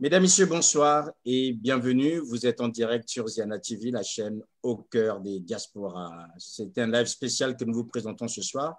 Mesdames, Messieurs, bonsoir et bienvenue. Vous êtes en direct sur Ziana TV, la chaîne au cœur des diasporas. C'est un live spécial que nous vous présentons ce soir,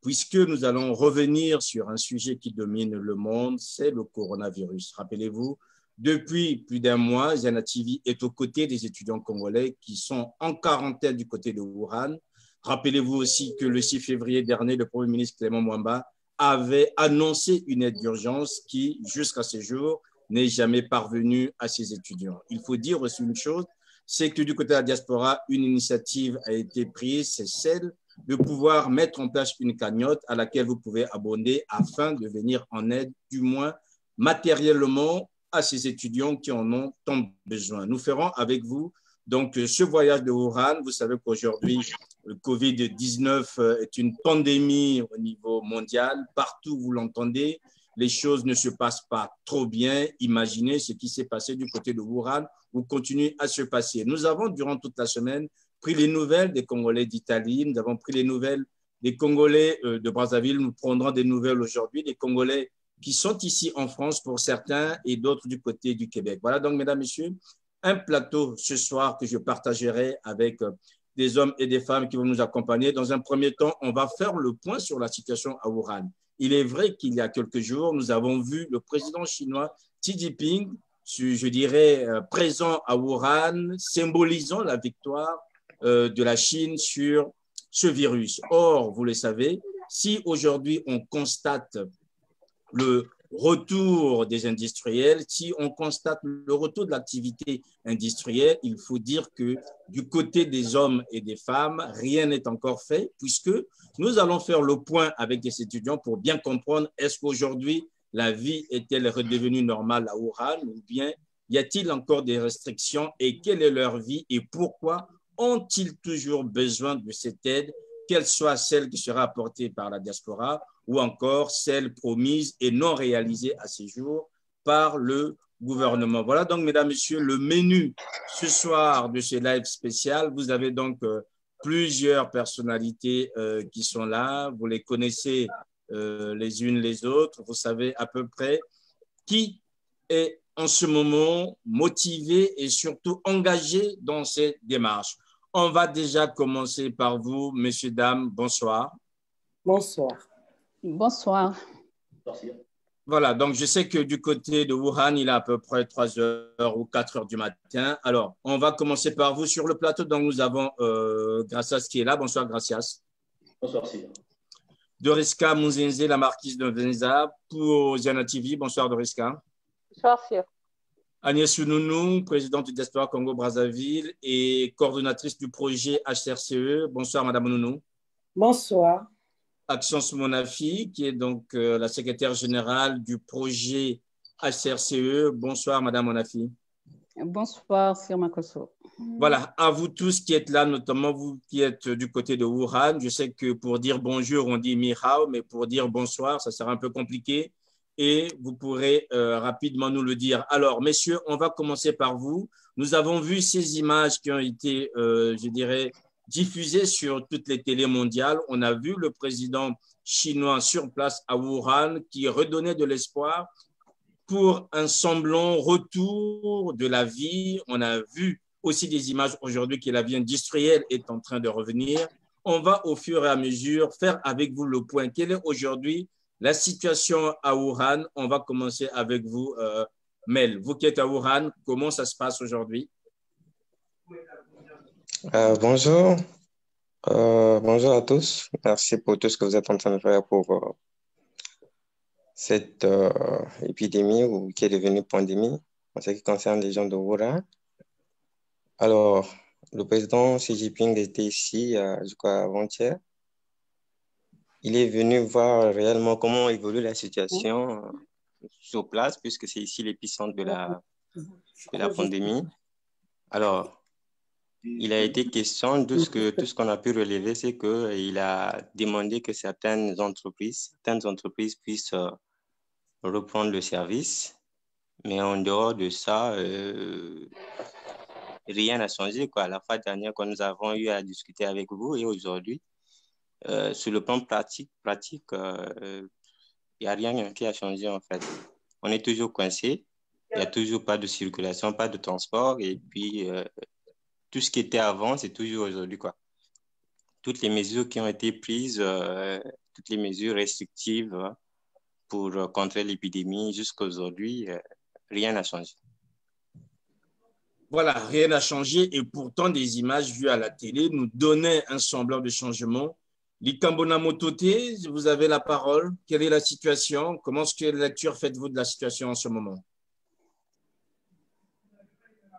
puisque nous allons revenir sur un sujet qui domine le monde, c'est le coronavirus. Rappelez-vous, depuis plus d'un mois, Ziana TV est aux côtés des étudiants congolais qui sont en quarantaine du côté de Wuhan. Rappelez-vous aussi que le 6 février dernier, le Premier ministre Clément Mwamba avait annoncé une aide d'urgence qui, jusqu'à ce jour, n'est jamais parvenu à ses étudiants. Il faut dire aussi une chose, c'est que du côté de la diaspora, une initiative a été prise, c'est celle de pouvoir mettre en place une cagnotte à laquelle vous pouvez abonner afin de venir en aide, du moins matériellement, à ces étudiants qui en ont tant besoin. Nous ferons avec vous donc ce voyage de Wuhan. Vous savez qu'aujourd'hui, le Covid-19 est une pandémie au niveau mondial. Partout, vous l'entendez, les choses ne se passent pas trop bien. Imaginez ce qui s'est passé du côté de Wuhan ou continue à se passer. Nous avons, durant toute la semaine, pris les nouvelles des Congolais d'Italie. Nous avons pris les nouvelles des Congolais de Brazzaville. Nous prendrons des nouvelles aujourd'hui des Congolais qui sont ici en France pour certains et d'autres du côté du Québec. Voilà donc, mesdames, messieurs, un plateau ce soir que je partagerai avec des hommes et des femmes qui vont nous accompagner. Dans un premier temps, on va faire le point sur la situation à Wuhan. Il est vrai qu'il y a quelques jours, nous avons vu le président chinois Xi Jinping, je dirais, présent à Wuhan, symbolisant la victoire de la Chine sur ce virus. Or, vous le savez, si aujourd'hui on constate le retour des industriels, si on constate le retour de l'activité industrielle, il faut dire que du côté des hommes et des femmes, rien n'est encore fait, puisque nous allons faire le point avec des étudiants pour bien comprendre est-ce qu'aujourd'hui la vie est-elle redevenue normale à Wuhan ou bien y a-t-il encore des restrictions et quelle est leur vie et pourquoi ont-ils toujours besoin de cette aide, qu'elle soit celle qui sera apportée par la diaspora ou encore celle promise et non réalisée à ce jour par le gouvernement. Voilà donc, mesdames, messieurs, le menu ce soir de ce live spécial. Vous avez donc plusieurs personnalités qui sont là. Vous les connaissez les unes les autres. Vous savez à peu près qui est en ce moment motivé et surtout engagé dans ces démarches. On va déjà commencer par vous, messieurs, dames. Bonsoir. Bonsoir. Bonsoir. Voilà, donc je sais que du côté de Wuhan, il est à peu près 3 heures ou 4 heures du matin. Alors, on va commencer par vous. Sur le plateau, donc nous avons Gracias qui est là. Bonsoir, Gracias. Bonsoir, Sylvain. Doriska Mouzenze, la marquise de Veneza, pour Ziana TV. Bonsoir, Doriska. Bonsoir, Sir. Agnès Sounonou, présidente du Diaspora Congo-Brazzaville et coordonnatrice du projet HRCE. Bonsoir, Madame Nounou. Bonsoir. Action Monafi, qui est donc la secrétaire générale du projet HRCE. Bonsoir, Madame Monafi. Bonsoir, Sir Makoso. Voilà, à vous tous qui êtes là, notamment vous qui êtes du côté de Wuhan. Je sais que pour dire bonjour, on dit mi hao, mais pour dire bonsoir, ça sera un peu compliqué. Et vous pourrez rapidement nous le dire. Alors, messieurs, on va commencer par vous. Nous avons vu ces images qui ont été, je dirais, diffusées sur toutes les télés mondiales. On a vu le président chinois sur place à Wuhan qui redonnait de l'espoir pour un semblant retour de la vie. On a vu aussi des images aujourd'hui que la vie industrielle est en train de revenir. On va au fur et à mesure faire avec vous le point. Quelle est aujourd'hui la situation à Wuhan? On va commencer avec vous, Mel. Vous qui êtes à Wuhan, comment ça se passe aujourd'hui? Bonjour. Bonjour à tous. Merci pour tout ce que vous êtes en train de faire pour cette épidémie ou qui est devenue pandémie en ce qui concerne les gens de Wuhan. Alors, le président Xi Jinping était ici, je crois, avant-hier. Il est venu voir réellement comment évolue la situation sur place, puisque c'est ici l'épicentre de la pandémie. Alors, il a été question de tout ce qu'on a pu relever, c'est qu'il a demandé que certaines entreprises puissent reprendre le service. Mais en dehors de ça, rien n'a changé, quoi. La fois dernière, quand nous avons eu à discuter avec vous et aujourd'hui, sur le plan pratique, il n'y a rien qui a changé en fait. On est toujours coincé. il n'y a toujours pas de circulation, pas de transport. Et puis, tout ce qui était avant, c'est toujours aujourd'hui, quoi. Toutes les mesures qui ont été prises, toutes les mesures restrictives pour contrer l'épidémie jusqu'à aujourd'hui, rien n'a changé. Voilà, rien n'a changé et pourtant des images vues à la télé nous donnaient un semblant de changement. Likambona Motote, vous avez la parole. Quelle est la situation? Quelle lecture faites-vous de la situation en ce moment?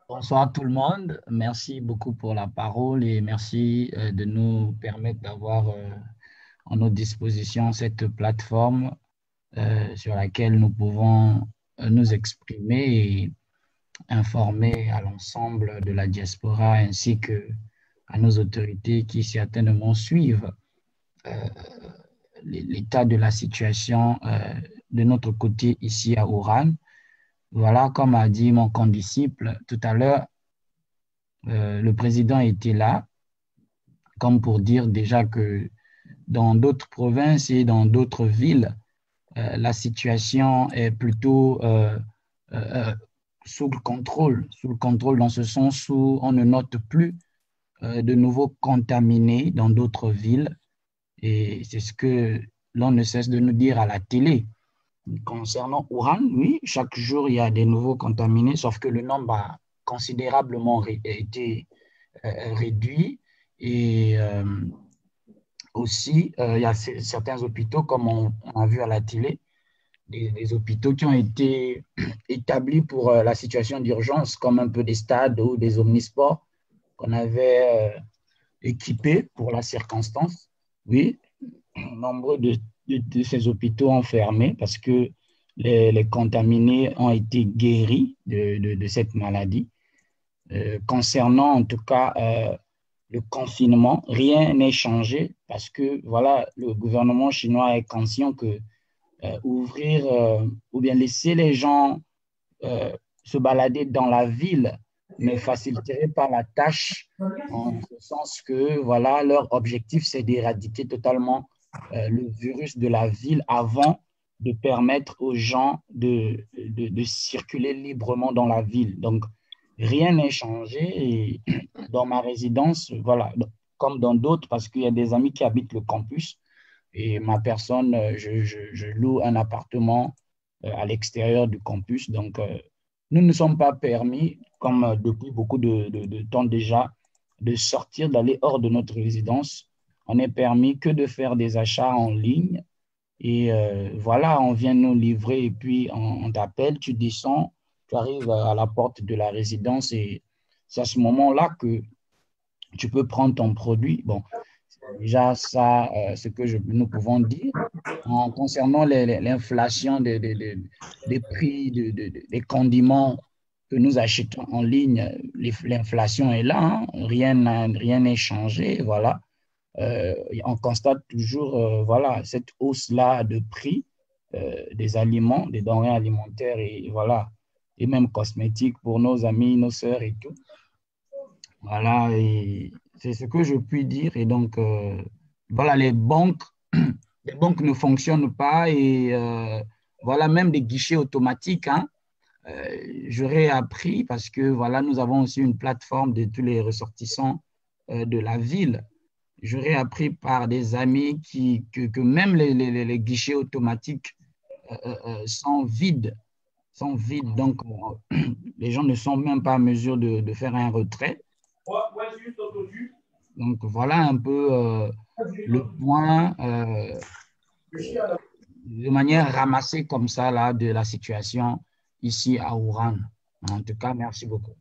Bonsoir tout le monde. Merci beaucoup pour la parole et merci de nous permettre d'avoir en notre disposition cette plateforme sur laquelle nous pouvons nous exprimer et informer à l'ensemble de la diaspora ainsi que à nos autorités qui certainement suivent l'état de la situation de notre côté ici à Oran. Voilà, comme a dit mon condisciple tout à l'heure, le président était là, comme pour dire déjà que dans d'autres provinces et dans d'autres villes, la situation est plutôt sous le contrôle dans ce sens où on ne note plus de nouveaux contaminés dans d'autres villes. Et c'est ce que l'on ne cesse de nous dire à la télé. Concernant Wuhan, oui, chaque jour, il y a des nouveaux contaminés, sauf que le nombre a considérablement été réduit. Et aussi, il y a certains hôpitaux, comme on a vu à la télé, des hôpitaux qui ont été établis pour la situation d'urgence, comme un peu des stades ou des omnisports qu'on avait équipés pour la circonstance. Oui, nombreux de ces hôpitaux ont fermé parce que les contaminés ont été guéris de cette maladie. Concernant en tout cas le confinement, rien n'est changé parce que voilà, le gouvernement chinois est conscient que ouvrir ou bien laisser les gens se balader dans la ville ne faciliterait pas la tâche en ce sens que voilà, leur objectif c'est d'éradiquer totalement le virus de la ville avant de permettre aux gens de circuler librement dans la ville. Donc, rien n'est changé et dans ma résidence, voilà, comme dans d'autres, parce qu'il y a des amis qui habitent le campus et ma personne, je loue un appartement à l'extérieur du campus. Donc, nous ne sommes pas permis, comme depuis beaucoup de temps déjà, de sortir, d'aller hors de notre résidence. On n'est permis que de faire des achats en ligne. Et voilà, on vient nous livrer et puis on t'appelle, tu descends, tu arrives à la porte de la résidence et c'est à ce moment-là que tu peux prendre ton produit. Bon, c'est déjà ça, ce que nous pouvons dire. En concernant l'inflation des prix des condiments que nous achetons en ligne, l'inflation est là, hein, rien n'est changé, voilà. On constate toujours voilà, cette hausse-là de prix des aliments, des denrées alimentaires et, voilà, et même cosmétiques pour nos amis, nos sœurs et tout. Voilà, et c'est ce que je puis dire. Et donc, voilà, les banques ne fonctionnent pas et voilà, même des guichets automatiques, hein, j'aurais appris parce que voilà, nous avons aussi une plateforme de tous les ressortissants de la ville. J'aurais appris par des amis que même les guichets automatiques sont vides. Donc, les gens ne sont même pas en mesure de faire un retrait. Donc, voilà un peu le point de manière ramassée comme ça là, de la situation ici à Wuhan. En tout cas, merci beaucoup.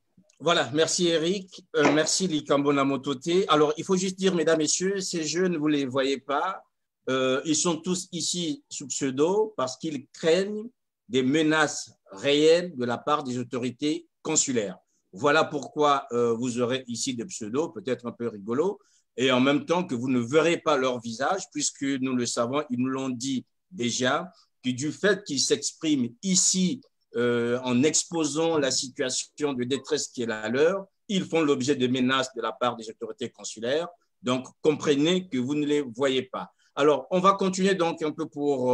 Voilà, merci Eric, merci Likambona Motote. Alors, il faut juste dire, mesdames, messieurs, ces jeunes, vous ne les voyez pas, ils sont tous ici sous pseudo parce qu'ils craignent des menaces réelles de la part des autorités consulaires. Voilà pourquoi vous aurez ici des pseudos, peut-être un peu rigolos, et en même temps que vous ne verrez pas leur visage, puisque nous le savons, ils nous l'ont dit déjà, que du fait qu'ils s'expriment ici en exposant la situation de détresse qui est la leur, ils font l'objet de menaces de la part des autorités consulaires. Donc, comprenez que vous ne les voyez pas. Alors, on va continuer donc un peu pour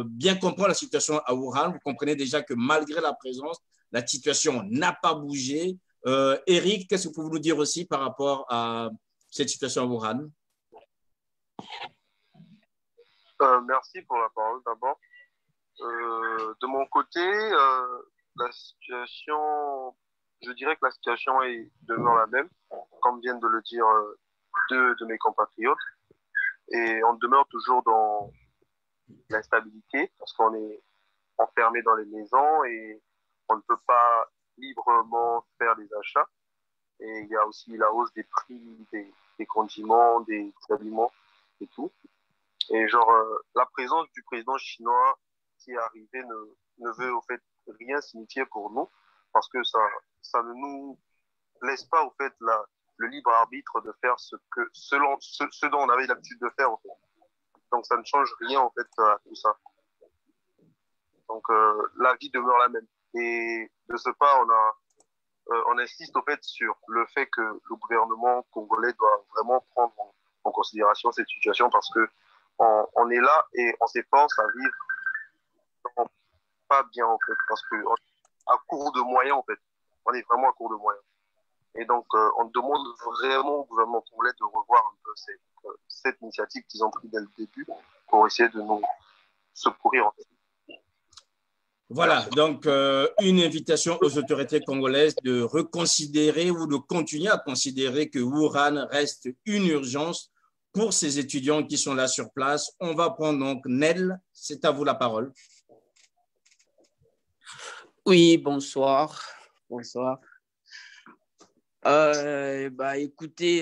bien comprendre la situation à Wuhan. Vous comprenez déjà que malgré la présence, la situation n'a pas bougé. Eric, qu'est-ce que vous pouvez nous dire aussi par rapport à cette situation à Wuhan? Merci pour la parole d'abord. De mon côté, la situation, je dirais que la situation demeure la même, comme viennent de le dire deux de mes compatriotes. Et on demeure toujours dans l'instabilité parce qu'on est enfermé dans les maisons et on ne peut pas librement faire des achats. Et il y a aussi la hausse des prix des condiments, des aliments et tout. Et genre, la présence du président chinois qui est arrivé ne veut au fait rien signifier pour nous parce que ça ne nous laisse pas au fait le libre arbitre de faire ce dont on avait l'habitude de faire. En fait. Donc ça ne change rien en fait à tout ça. Donc la vie demeure la même. Et de ce pas, on insiste au fait sur le fait que le gouvernement congolais doit vraiment prendre en considération cette situation parce que on est là et on s'efforce à vivre pas bien en fait parce que à court de moyens en fait, on est vraiment à court de moyens. Et donc on demande vraiment au gouvernement congolais de revoir un peu cette initiative qu'ils ont prise dès le début pour essayer de nous secourir en fait. Voilà, donc une invitation aux autorités congolaises de reconsidérer ou de continuer à considérer que Wuhan reste une urgence pour ces étudiants qui sont là sur place. On va prendre donc Nel, c'est à vous la parole. Oui, bonsoir. Bonsoir. Écoutez,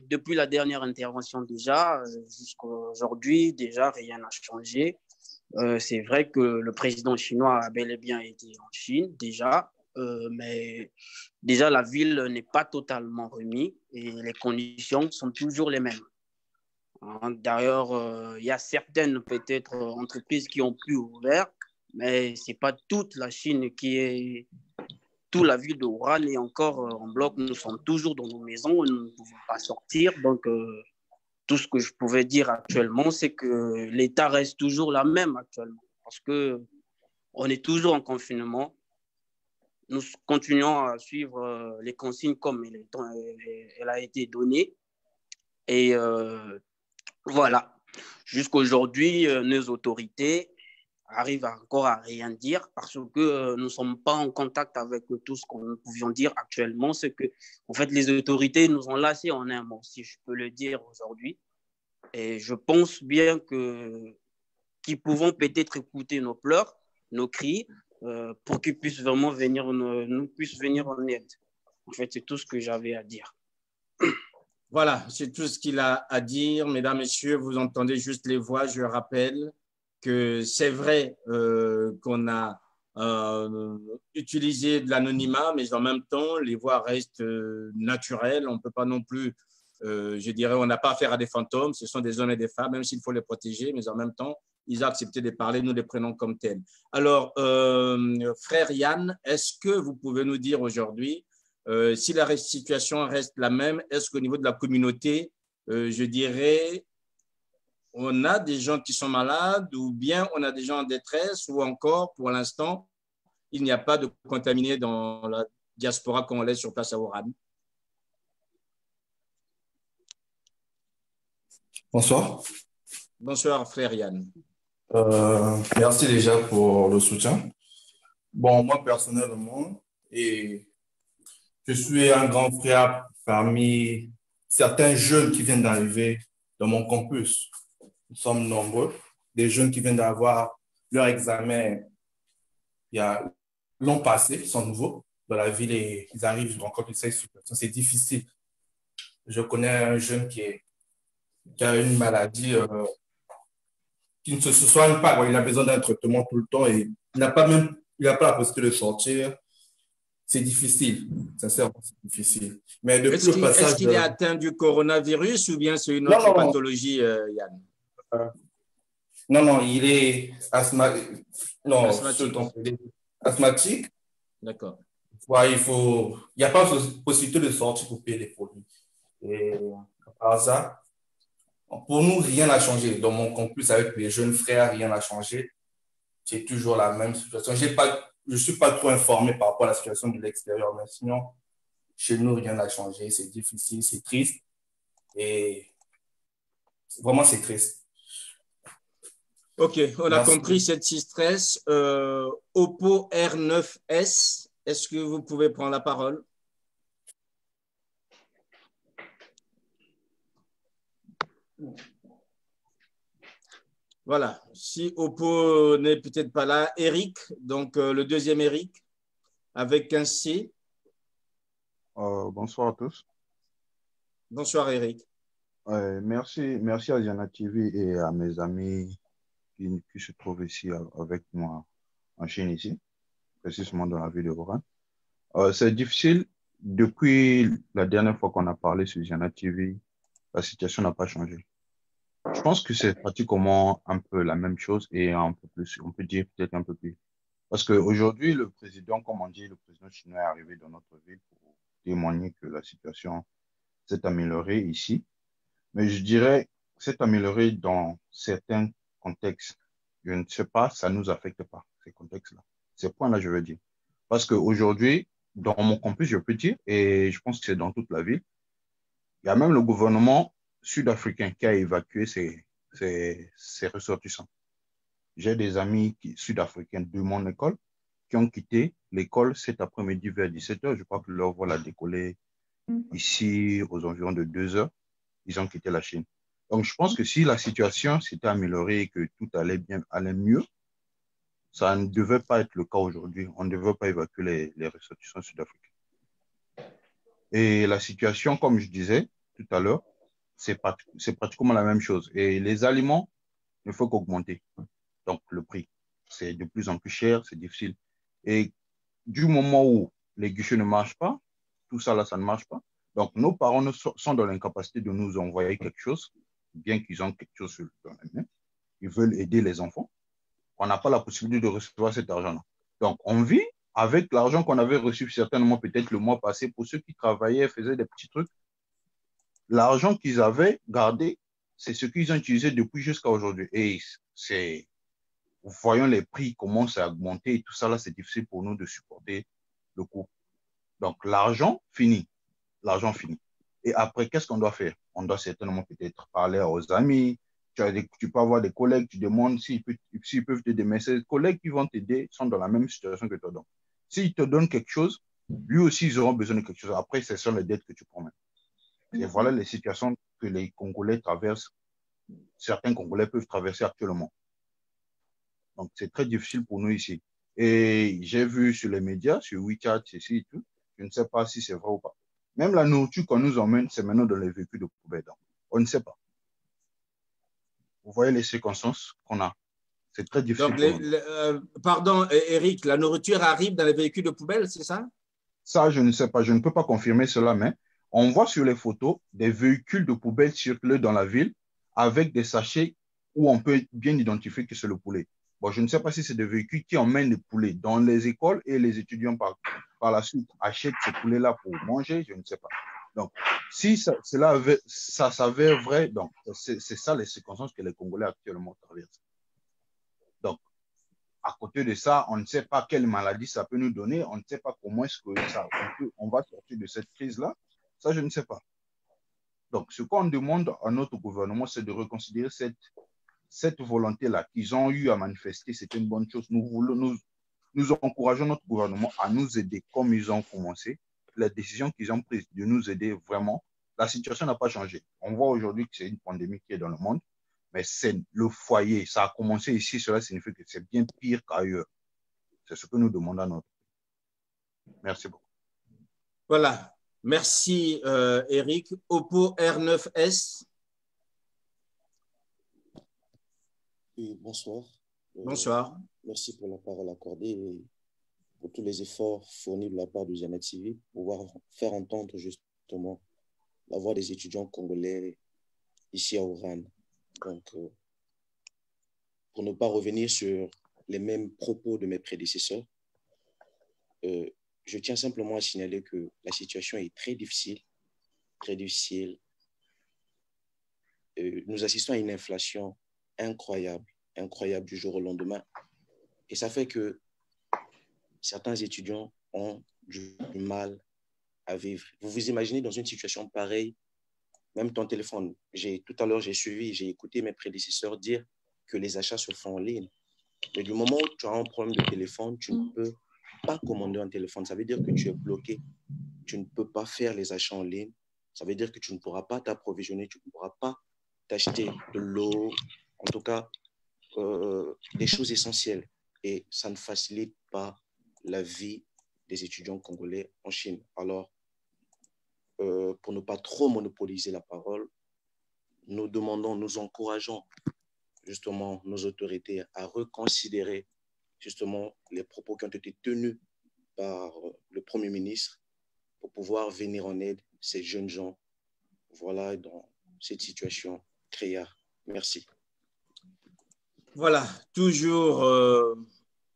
depuis la dernière intervention déjà, jusqu'à aujourd'hui, déjà, rien n'a changé. C'est vrai que le président chinois a bel et bien été en Chine déjà, mais déjà la ville n'est pas totalement remise et les conditions sont toujours les mêmes. D'ailleurs, il y a certaines peut-être entreprises qui ont pu ouvrir, mais ce n'est pas toute la Chine qui est... Toute la ville de Wuhan est encore en bloc. Nous sommes toujours dans nos maisons, nous ne pouvons pas sortir. Donc, tout ce que je pouvais dire actuellement, c'est que l'État reste toujours la même actuellement parce qu'on est toujours en confinement. Nous continuons à suivre les consignes comme elle a été donnée. Et voilà. Jusqu'à aujourd'hui, nos autorités arrivent encore à rien dire parce que nous ne sommes pas en contact avec tout ce que nous pouvions dire actuellement. C'est que, en fait, les autorités nous ont lâchés en un mot, si je peux le dire aujourd'hui. Et je pense bien qu'ils pouvons peut-être écouter nos pleurs, nos cris, pour qu'ils puissent vraiment nous puissent venir en aide. En fait, c'est tout ce que j'avais à dire. Voilà, c'est tout ce qu'il a à dire. Mesdames, Messieurs, vous entendez juste les voix. Je rappelle que c'est vrai qu'on a utilisé de l'anonymat, mais en même temps, les voix restent naturelles. On ne peut pas non plus, je dirais, on n'a pas affaire à des fantômes. Ce sont des hommes et des femmes, même s'il faut les protéger, mais en même temps, ils ont accepté de parler, nous les prenons comme tels. Alors, frère Yann, est-ce que vous pouvez nous dire aujourd'hui, si la situation reste la même, est-ce qu'au niveau de la communauté, je dirais, on a des gens qui sont malades ou bien on a des gens en détresse ou encore, pour l'instant, il n'y a pas de contaminés dans la diaspora congolaise sur place à Wuhan? Bonsoir. Bonsoir, frère Yann. Merci déjà pour le soutien. Bon, moi personnellement, et je suis un grand frère parmi certains jeunes qui viennent d'arriver dans mon campus. Nous sommes nombreux, des jeunes qui viennent d'avoir leur examen l'an passé, ils sont nouveaux dans la ville et ils arrivent, ils rencontrent cette situation. C'est difficile. Je connais un jeune qui a une maladie qui ne se soigne pas. Il a besoin d'un traitement tout le temps et il n'a pas la possibilité de sortir. C'est difficile, sincèrement, c'est difficile. Mais depuis le passage... Est-ce qu'il est atteint du coronavirus ou bien c'est une autre pathologie, Yann? Non, il est asthmatique. Asthmatique. D'accord. Il n'y a pas de possibilité de sortir pour payer les produits. Et par ça, Pour nous, rien n'a changé. Dans mon campus, avec les jeunes frères, rien n'a changé. C'est toujours la même situation. Je ne suis pas trop informé par rapport à la situation de l'extérieur, mais sinon, chez nous, rien n'a changé. C'est difficile, c'est triste. Et vraiment, c'est triste. OK, on a Merci. compris cette stress. Oppo R9S, est-ce que vous pouvez prendre la parole? Voilà, si Oppo n'est peut-être pas là, Eric, donc le deuxième Eric, avec un C. Bonsoir à tous. Bonsoir Eric. Merci à Ziana TV et à mes amis qui se trouvent ici avec moi en Chine ici, précisément dans la ville de Wuhan. C'est difficile. Depuis la dernière fois qu'on a parlé sur Ziana TV, la situation n'a pas changé. Je pense que c'est pratiquement un peu la même chose et un peu plus, on peut dire peut-être un peu plus. Parce qu'aujourd'hui, le président, comme on dit, le président chinois est arrivé dans notre ville pour témoigner que la situation s'est améliorée ici. Mais je dirais, s'est améliorée dans certains contextes. Je ne sais pas, ça ne nous affecte pas, ces contextes-là. Ces points-là, je veux dire. Parce qu'aujourd'hui, dans mon campus, je peux dire, et je pense que c'est dans toute la ville, il y a même le gouvernement sud-africain qui a évacué ses ressortissants. J'ai des amis sud-africains de mon école qui ont quitté l'école cet après-midi vers 17h. Je crois que leur vol a décollé ici aux environs de 2h. Ils ont quitté la Chine. Donc, je pense que si la situation s'était améliorée et que tout allait mieux, ça ne devait pas être le cas aujourd'hui. On ne devait pas évacuer les ressortissants sud-africains. Et la situation, comme je disais tout à l'heure, c'est pratiquement la même chose. Et les aliments ne font qu'augmenter. Donc, le prix, c'est de plus en plus cher, c'est difficile. Et du moment où les guichets ne marchent pas, tout ça là, ça ne marche pas. Donc, nos parents sont dans l'incapacité de nous envoyer quelque chose, bien qu'ils ont quelque chose dans les mains. Ils veulent aider les enfants. On n'a pas la possibilité de recevoir cet argent-là. Donc, on vit avec l'argent qu'on avait reçu certainement peut-être le mois passé pour ceux qui travaillaient, faisaient des petits trucs. L'argent qu'ils avaient gardé, c'est ce qu'ils ont utilisé depuis jusqu'à aujourd'hui. Et voyons les prix commencent à augmenter et tout ça là, c'est difficile pour nous de supporter le coût. Donc, l'argent finit. L'argent finit. Et après, qu'est-ce qu'on doit faire? On doit certainement peut-être parler aux amis. Tu peux avoir des collègues, tu demandes s'ils peuvent t'aider. Mais ces collègues qui vont t'aider sont dans la même situation que toi. Donc, s'ils te donnent quelque chose, lui aussi, ils auront besoin de quelque chose. Après, ce sont les dettes que tu promets. Et voilà les situations que les Congolais traversent. Certains Congolais peuvent traverser actuellement. Donc, c'est très difficile pour nous ici. Et j'ai vu sur les médias, sur WeChat, ceci et tout, je ne sais pas si c'est vrai ou pas. Même la nourriture qu'on nous emmène, c'est maintenant dans les véhicules de poubelle. Donc, on ne sait pas. Vous voyez les circonstances qu'on a. C'est très difficile Donc, pour nous. pardon, Eric, la nourriture arrive dans les véhicules de poubelle, c'est ça? Ça, je ne sais pas. Je ne peux pas confirmer cela, mais on voit sur les photos des véhicules de poubelle circuler dans la ville avec des sachets où on peut bien identifier que c'est le poulet. Bon, je ne sais pas si c'est des véhicules qui emmènent le poulet dans les écoles et les étudiants par la suite achètent ce poulet-là pour manger, je ne sais pas. Donc, si ça s'avère vrai, donc c'est ça les circonstances que les Congolais actuellement traversent. Donc, à côté de ça, on ne sait pas quelle maladie ça peut nous donner, on ne sait pas comment est-ce que on va sortir de cette crise-là. Ça, je ne sais pas. Donc, ce qu'on demande à notre gouvernement, c'est de reconsidérer cette volonté-là qu'ils ont eu à manifester. C'est une bonne chose. Nous encourageons notre gouvernement à nous aider comme ils ont commencé. Les décisions qu'ils ont prises de nous aider vraiment, la situation n'a pas changé. On voit aujourd'hui que c'est une pandémie qui est dans le monde, mais c'est le foyer. Ça a commencé ici, cela signifie que c'est bien pire qu'ailleurs. C'est ce que nous demandons à notre pays. Merci beaucoup. Voilà. Merci, Eric. Oppo R9S. Oui, bonsoir. Bonsoir. Merci pour la parole accordée et pour tous les efforts fournis de la part de Ziana TV pour pouvoir faire entendre justement la voix des étudiants congolais ici à Wuhan. Donc, pour ne pas revenir sur les mêmes propos de mes prédécesseurs, je tiens simplement à signaler que la situation est très difficile, nous assistons à une inflation incroyable du jour au lendemain. Et ça fait que certains étudiants ont du mal à vivre. Vous vous imaginez dans une situation pareille, même ton téléphone. Tout à l'heure, j'ai écouté mes prédécesseurs dire que les achats se font en ligne. Mais du moment où tu as un problème de téléphone, tu ne peux pas commander un téléphone. Ça veut dire que tu es bloqué. Tu ne peux pas faire les achats en ligne. Ça veut dire que tu ne pourras pas t'approvisionner, tu ne pourras pas t'acheter de l'eau, en tout cas, des choses essentielles. Et ça ne facilite pas la vie des étudiants congolais en Chine. Alors, pour ne pas trop monopoliser la parole, nous encourageons justement nos autorités à reconsidérer justement les propos qui ont été tenus par le Premier ministre pour pouvoir venir en aide ces jeunes gens, voilà, dans cette situation créa. Merci. Voilà, toujours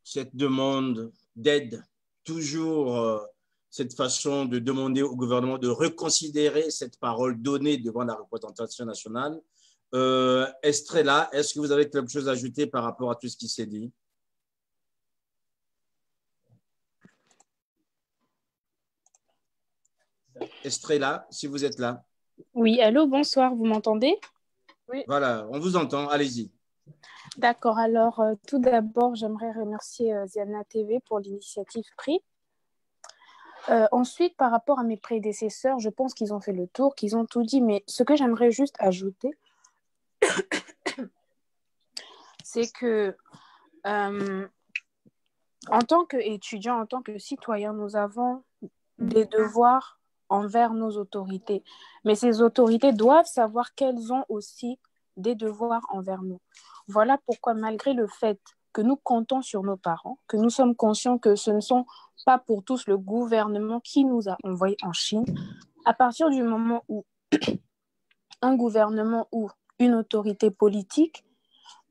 cette demande d'aide, toujours cette façon de demander au gouvernement de reconsidérer cette parole donnée devant la représentation nationale. Estrella, est-ce que vous avez quelque chose à ajouter par rapport à tout ce qui s'est dit? Estrella, si vous êtes là. Oui, allô, bonsoir, vous m'entendez? Oui. Voilà, on vous entend, allez-y. D'accord, alors tout d'abord, j'aimerais remercier Ziana TV pour l'initiative prise. Ensuite, par rapport à mes prédécesseurs, je pense qu'ils ont fait le tour, qu'ils ont tout dit, mais ce que j'aimerais juste ajouter, c'est que en tant qu'étudiants, en tant que citoyens, nous avons des devoirs envers nos autorités. Mais ces autorités doivent savoir qu'elles ont aussi des devoirs envers nous. Voilà pourquoi, malgré le fait que nous comptons sur nos parents, que nous sommes conscients que ce ne sont pas pour tous le gouvernement qui nous a envoyés en Chine, à partir du moment où un gouvernement ou une autorité politique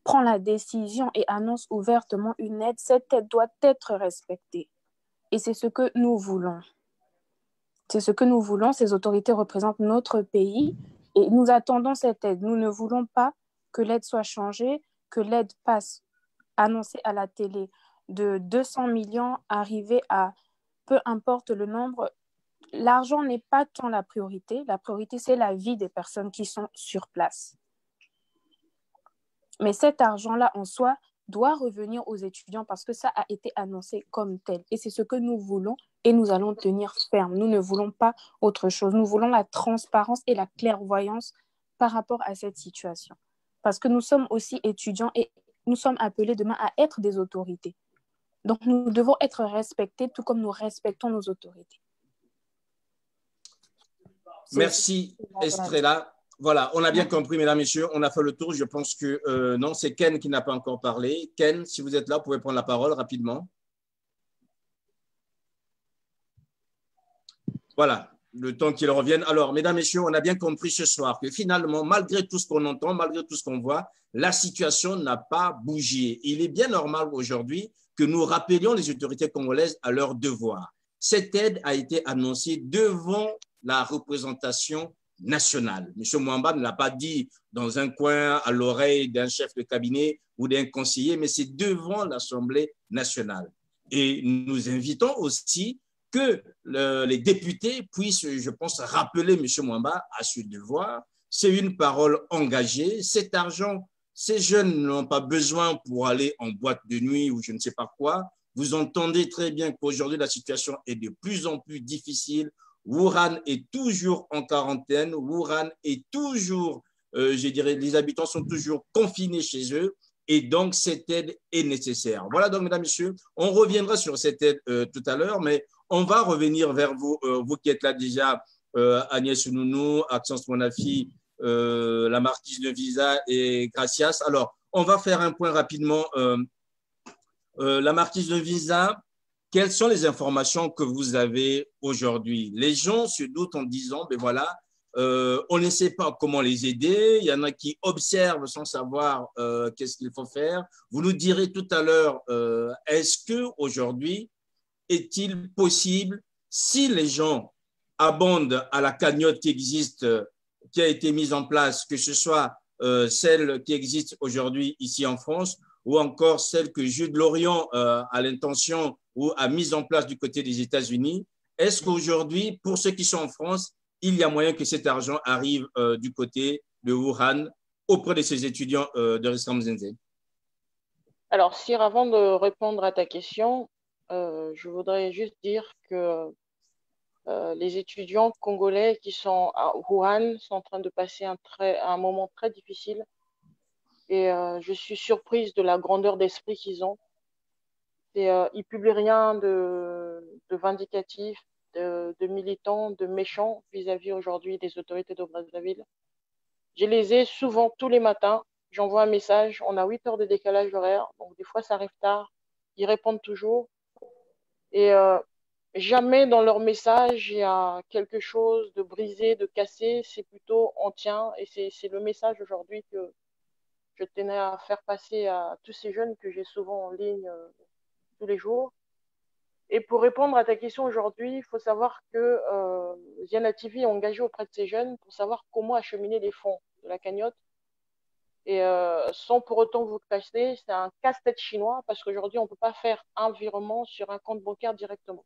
prend la décision et annonce ouvertement une aide, cette aide doit être respectée. Et c'est ce que nous voulons. C'est ce que nous voulons. Ces autorités représentent notre pays et nous attendons cette aide. Nous ne voulons pas que l'aide soit changée, que l'aide passe annoncée à la télé de 200 millions, arriver à peu importe le nombre. L'argent n'est pas tant la priorité. La priorité, c'est la vie des personnes qui sont sur place. Mais cet argent-là, en soi, doit revenir aux étudiants parce que ça a été annoncé comme tel. Et c'est ce que nous voulons et nous allons tenir ferme. Nous ne voulons pas autre chose. Nous voulons la transparence et la clairvoyance par rapport à cette situation. Parce que nous sommes aussi étudiants et nous sommes appelés demain à être des autorités. Donc, nous devons être respectés tout comme nous respectons nos autorités. Merci, Estrella. Voilà, on a bien compris, mesdames, messieurs, on a fait le tour. Je pense que non, c'est Ken qui n'a pas encore parlé. Ken, si vous êtes là, vous pouvez prendre la parole rapidement. Voilà, le temps qu'il revienne. Alors, mesdames, messieurs, on a bien compris ce soir que finalement, malgré tout ce qu'on entend, malgré tout ce qu'on voit, la situation n'a pas bougé. Il est bien normal aujourd'hui que nous rappelions les autorités congolaises à leurs devoirs. Cette aide a été annoncée devant la représentation nationale. M. Mwamba ne l'a pas dit dans un coin à l'oreille d'un chef de cabinet ou d'un conseiller, mais c'est devant l'Assemblée nationale. Et nous invitons aussi que les députés puissent, je pense, rappeler M. Mwamba à ce devoir. C'est une parole engagée. Cet argent, ces jeunes n'ont pas besoin pour aller en boîte de nuit ou je ne sais pas quoi. Vous entendez très bien qu'aujourd'hui, la situation est de plus en plus difficile. Wuhan est toujours en quarantaine. Wuhan est toujours, je dirais, les habitants sont toujours confinés chez eux. Et donc, cette aide est nécessaire. Voilà donc, mesdames, messieurs, on reviendra sur cette aide tout à l'heure, mais on va revenir vers vous, vous qui êtes là déjà, Agnès Nounou, Axence Monafi, la marquise de Visa et Gracias. Alors, on va faire un point rapidement. La marquise de Visa, quelles sont les informations que vous avez aujourd'hui? Les gens se doutent en disant, ben voilà, on ne sait pas comment les aider. Il y en a qui observent sans savoir qu'est-ce qu'il faut faire. Vous nous direz tout à l'heure, est-ce qu'aujourd'hui, est-il possible, si les gens abondent à la cagnotte qui existe qui a été mise en place, que ce soit celle qui existe aujourd'hui ici en France ou encore celle que Jude Lorion a l'intention ou a mise en place du côté des États-Unis, est-ce qu'aujourd'hui, pour ceux qui sont en France, il y a moyen que cet argent arrive du côté de Wuhan auprès de ces étudiants de Rescam Mzenzé? Alors, Cyr, avant de répondre à ta question, je voudrais juste dire que les étudiants congolais qui sont à Wuhan sont en train de passer un moment très difficile et je suis surprise de la grandeur d'esprit qu'ils ont. Ils ne publient rien de vindicatif, de militant, de méchant vis-à-vis aujourd'hui des autorités de Brazzaville. Je les ai souvent tous les matins. J'envoie un message. On a 8 heures de décalage horaire. Donc, des fois, ça arrive tard. Ils répondent toujours. Et jamais dans leur message, il y a quelque chose de brisé, de cassé. C'est plutôt on tient. Et c'est le message aujourd'hui que je tenais à faire passer à tous ces jeunes que j'ai souvent en ligne tous les jours. Et pour répondre à ta question aujourd'hui, il faut savoir que Ziana TV est engagé auprès de ces jeunes pour savoir comment acheminer les fonds de la cagnotte. Et sans pour autant vous cacher, c'est un casse-tête chinois parce qu'aujourd'hui, on ne peut pas faire un virement sur un compte bancaire directement.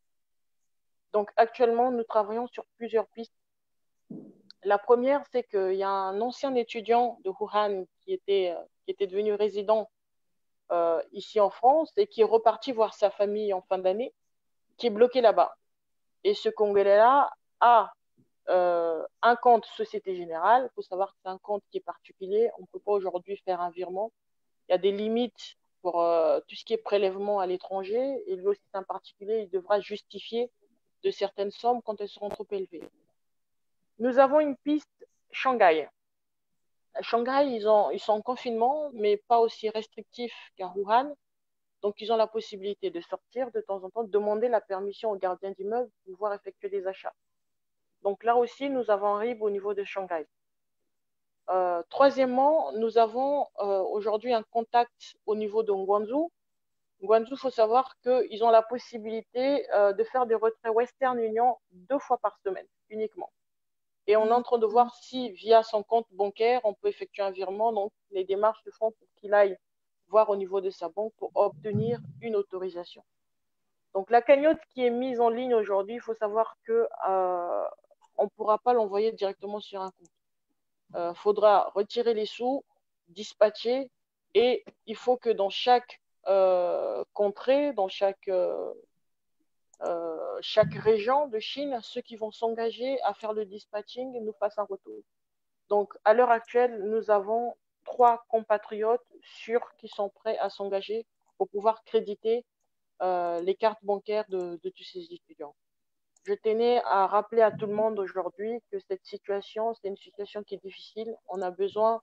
Donc actuellement, nous travaillons sur plusieurs pistes. La première, c'est qu'il y a un ancien étudiant de Wuhan qui était devenu résident ici en France et qui est reparti voir sa famille en fin d'année, qui est bloqué là-bas. Et ce Congolais-là a un compte Société Générale. Il faut savoir que c'est un compte qui est particulier. On ne peut pas aujourd'hui faire un virement. Il y a des limites pour tout ce qui est prélèvement à l'étranger. Et lui aussi, c'est un particulier. Il devra justifier de certaines sommes quand elles seront trop élevées. Nous avons une piste Shanghai. À Shanghai, ils sont en confinement, mais pas aussi restrictif qu'à Wuhan. Donc, ils ont la possibilité de sortir de temps en temps, de demander la permission aux gardiens d'immeuble pour pouvoir effectuer des achats. Donc, là aussi, nous avons un RIB au niveau de Shanghai. Troisièmement, nous avons aujourd'hui un contact au niveau de Guangzhou. Guangzhou, il faut savoir qu'ils ont la possibilité de faire des retraits Western Union 2 fois par semaine, uniquement. Et on est en train de voir si, via son compte bancaire, on peut effectuer un virement. Donc, les démarches se font pour qu'il aille voir au niveau de sa banque pour obtenir une autorisation. Donc, la cagnotte qui est mise en ligne aujourd'hui, il faut savoir qu'on ne pourra pas l'envoyer directement sur un compte. Faudra retirer les sous, dispatcher, et il faut que dans chaque contrée, dans chaque région de Chine, ceux qui vont s'engager à faire le dispatching nous fassent un retour. Donc, à l'heure actuelle, nous avons 3 compatriotes sûrs qui sont prêts à s'engager pour pouvoir créditer les cartes bancaires de tous ces étudiants. Je tenais à rappeler à tout le monde aujourd'hui que cette situation, c'est une situation qui est difficile. On a besoin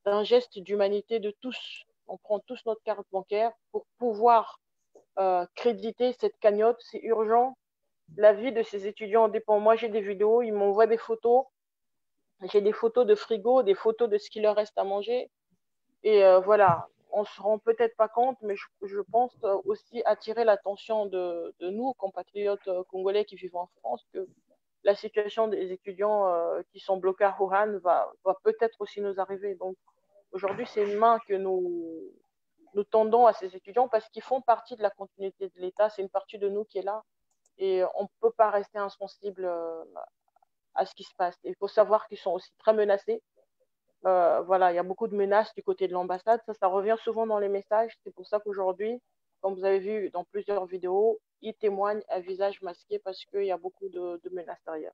d'un geste d'humanité de tous. On prend tous notre carte bancaire pour pouvoir créditer cette cagnotte. C'est urgent. La vie de ces étudiants dépend. Moi, j'ai des vidéos, ils m'envoient des photos. J'ai des photos de frigo, des photos de ce qu'il leur reste à manger. Et voilà, on ne se rend peut-être pas compte, mais je pense aussi attirer l'attention de nous, compatriotes congolais qui vivent en France, que la situation des étudiants qui sont bloqués à Wuhan va peut-être aussi nous arriver. Donc aujourd'hui, c'est une main que nous tendons à ces étudiants parce qu'ils font partie de la continuité de l'État. C'est une partie de nous qui est là et on ne peut pas rester insensible à ce qui se passe. Il faut savoir qu'ils sont aussi très menacés. Voilà, il y a beaucoup de menaces du côté de l'ambassade. Ça revient souvent dans les messages. C'est pour ça qu'aujourd'hui, comme vous avez vu dans plusieurs vidéos, ils témoignent à visage masqué parce qu'il y a beaucoup de menaces derrière.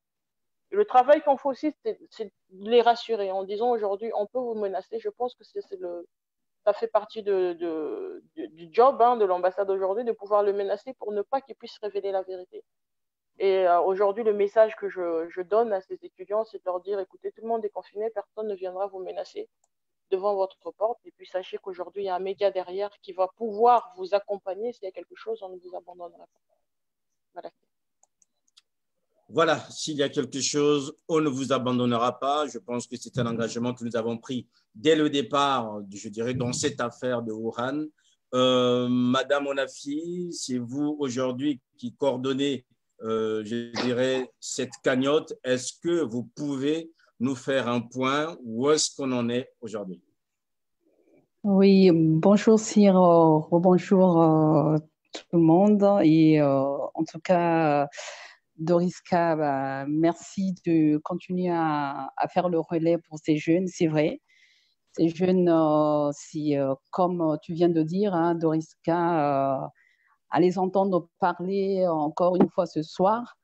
Et le travail qu'on fait aussi, c'est de les rassurer en disant aujourd'hui, on peut vous menacer. Je pense que ça fait partie du job de l'ambassade aujourd'hui de pouvoir le menacer pour ne pas qu'il puisse révéler la vérité. Et aujourd'hui, le message que je donne à ces étudiants, c'est de leur dire, écoutez, tout le monde est confiné, personne ne viendra vous menacer devant votre porte. Et puis, sachez qu'aujourd'hui, il y a un média derrière qui va pouvoir vous accompagner. S'il y a quelque chose, on ne vous abandonnera pas. Voilà. Voilà, s'il y a quelque chose, on ne vous abandonnera pas. Je pense que c'est un engagement que nous avons pris dès le départ, je dirais, dans cette affaire de Wuhan. Madame Onafi, c'est vous aujourd'hui qui coordonnez je dirais, cette cagnotte. Est-ce que vous pouvez nous faire un point où est-ce qu'on en est aujourd'hui. Oui, bonjour Cyr, rebonjour tout le monde. Et en tout cas, Doriska, bah, merci de continuer à faire le relais pour ces jeunes, c'est vrai. Ces jeunes, comme tu viens de dire, hein, Doriska, à les entendre parler encore une fois ce soir,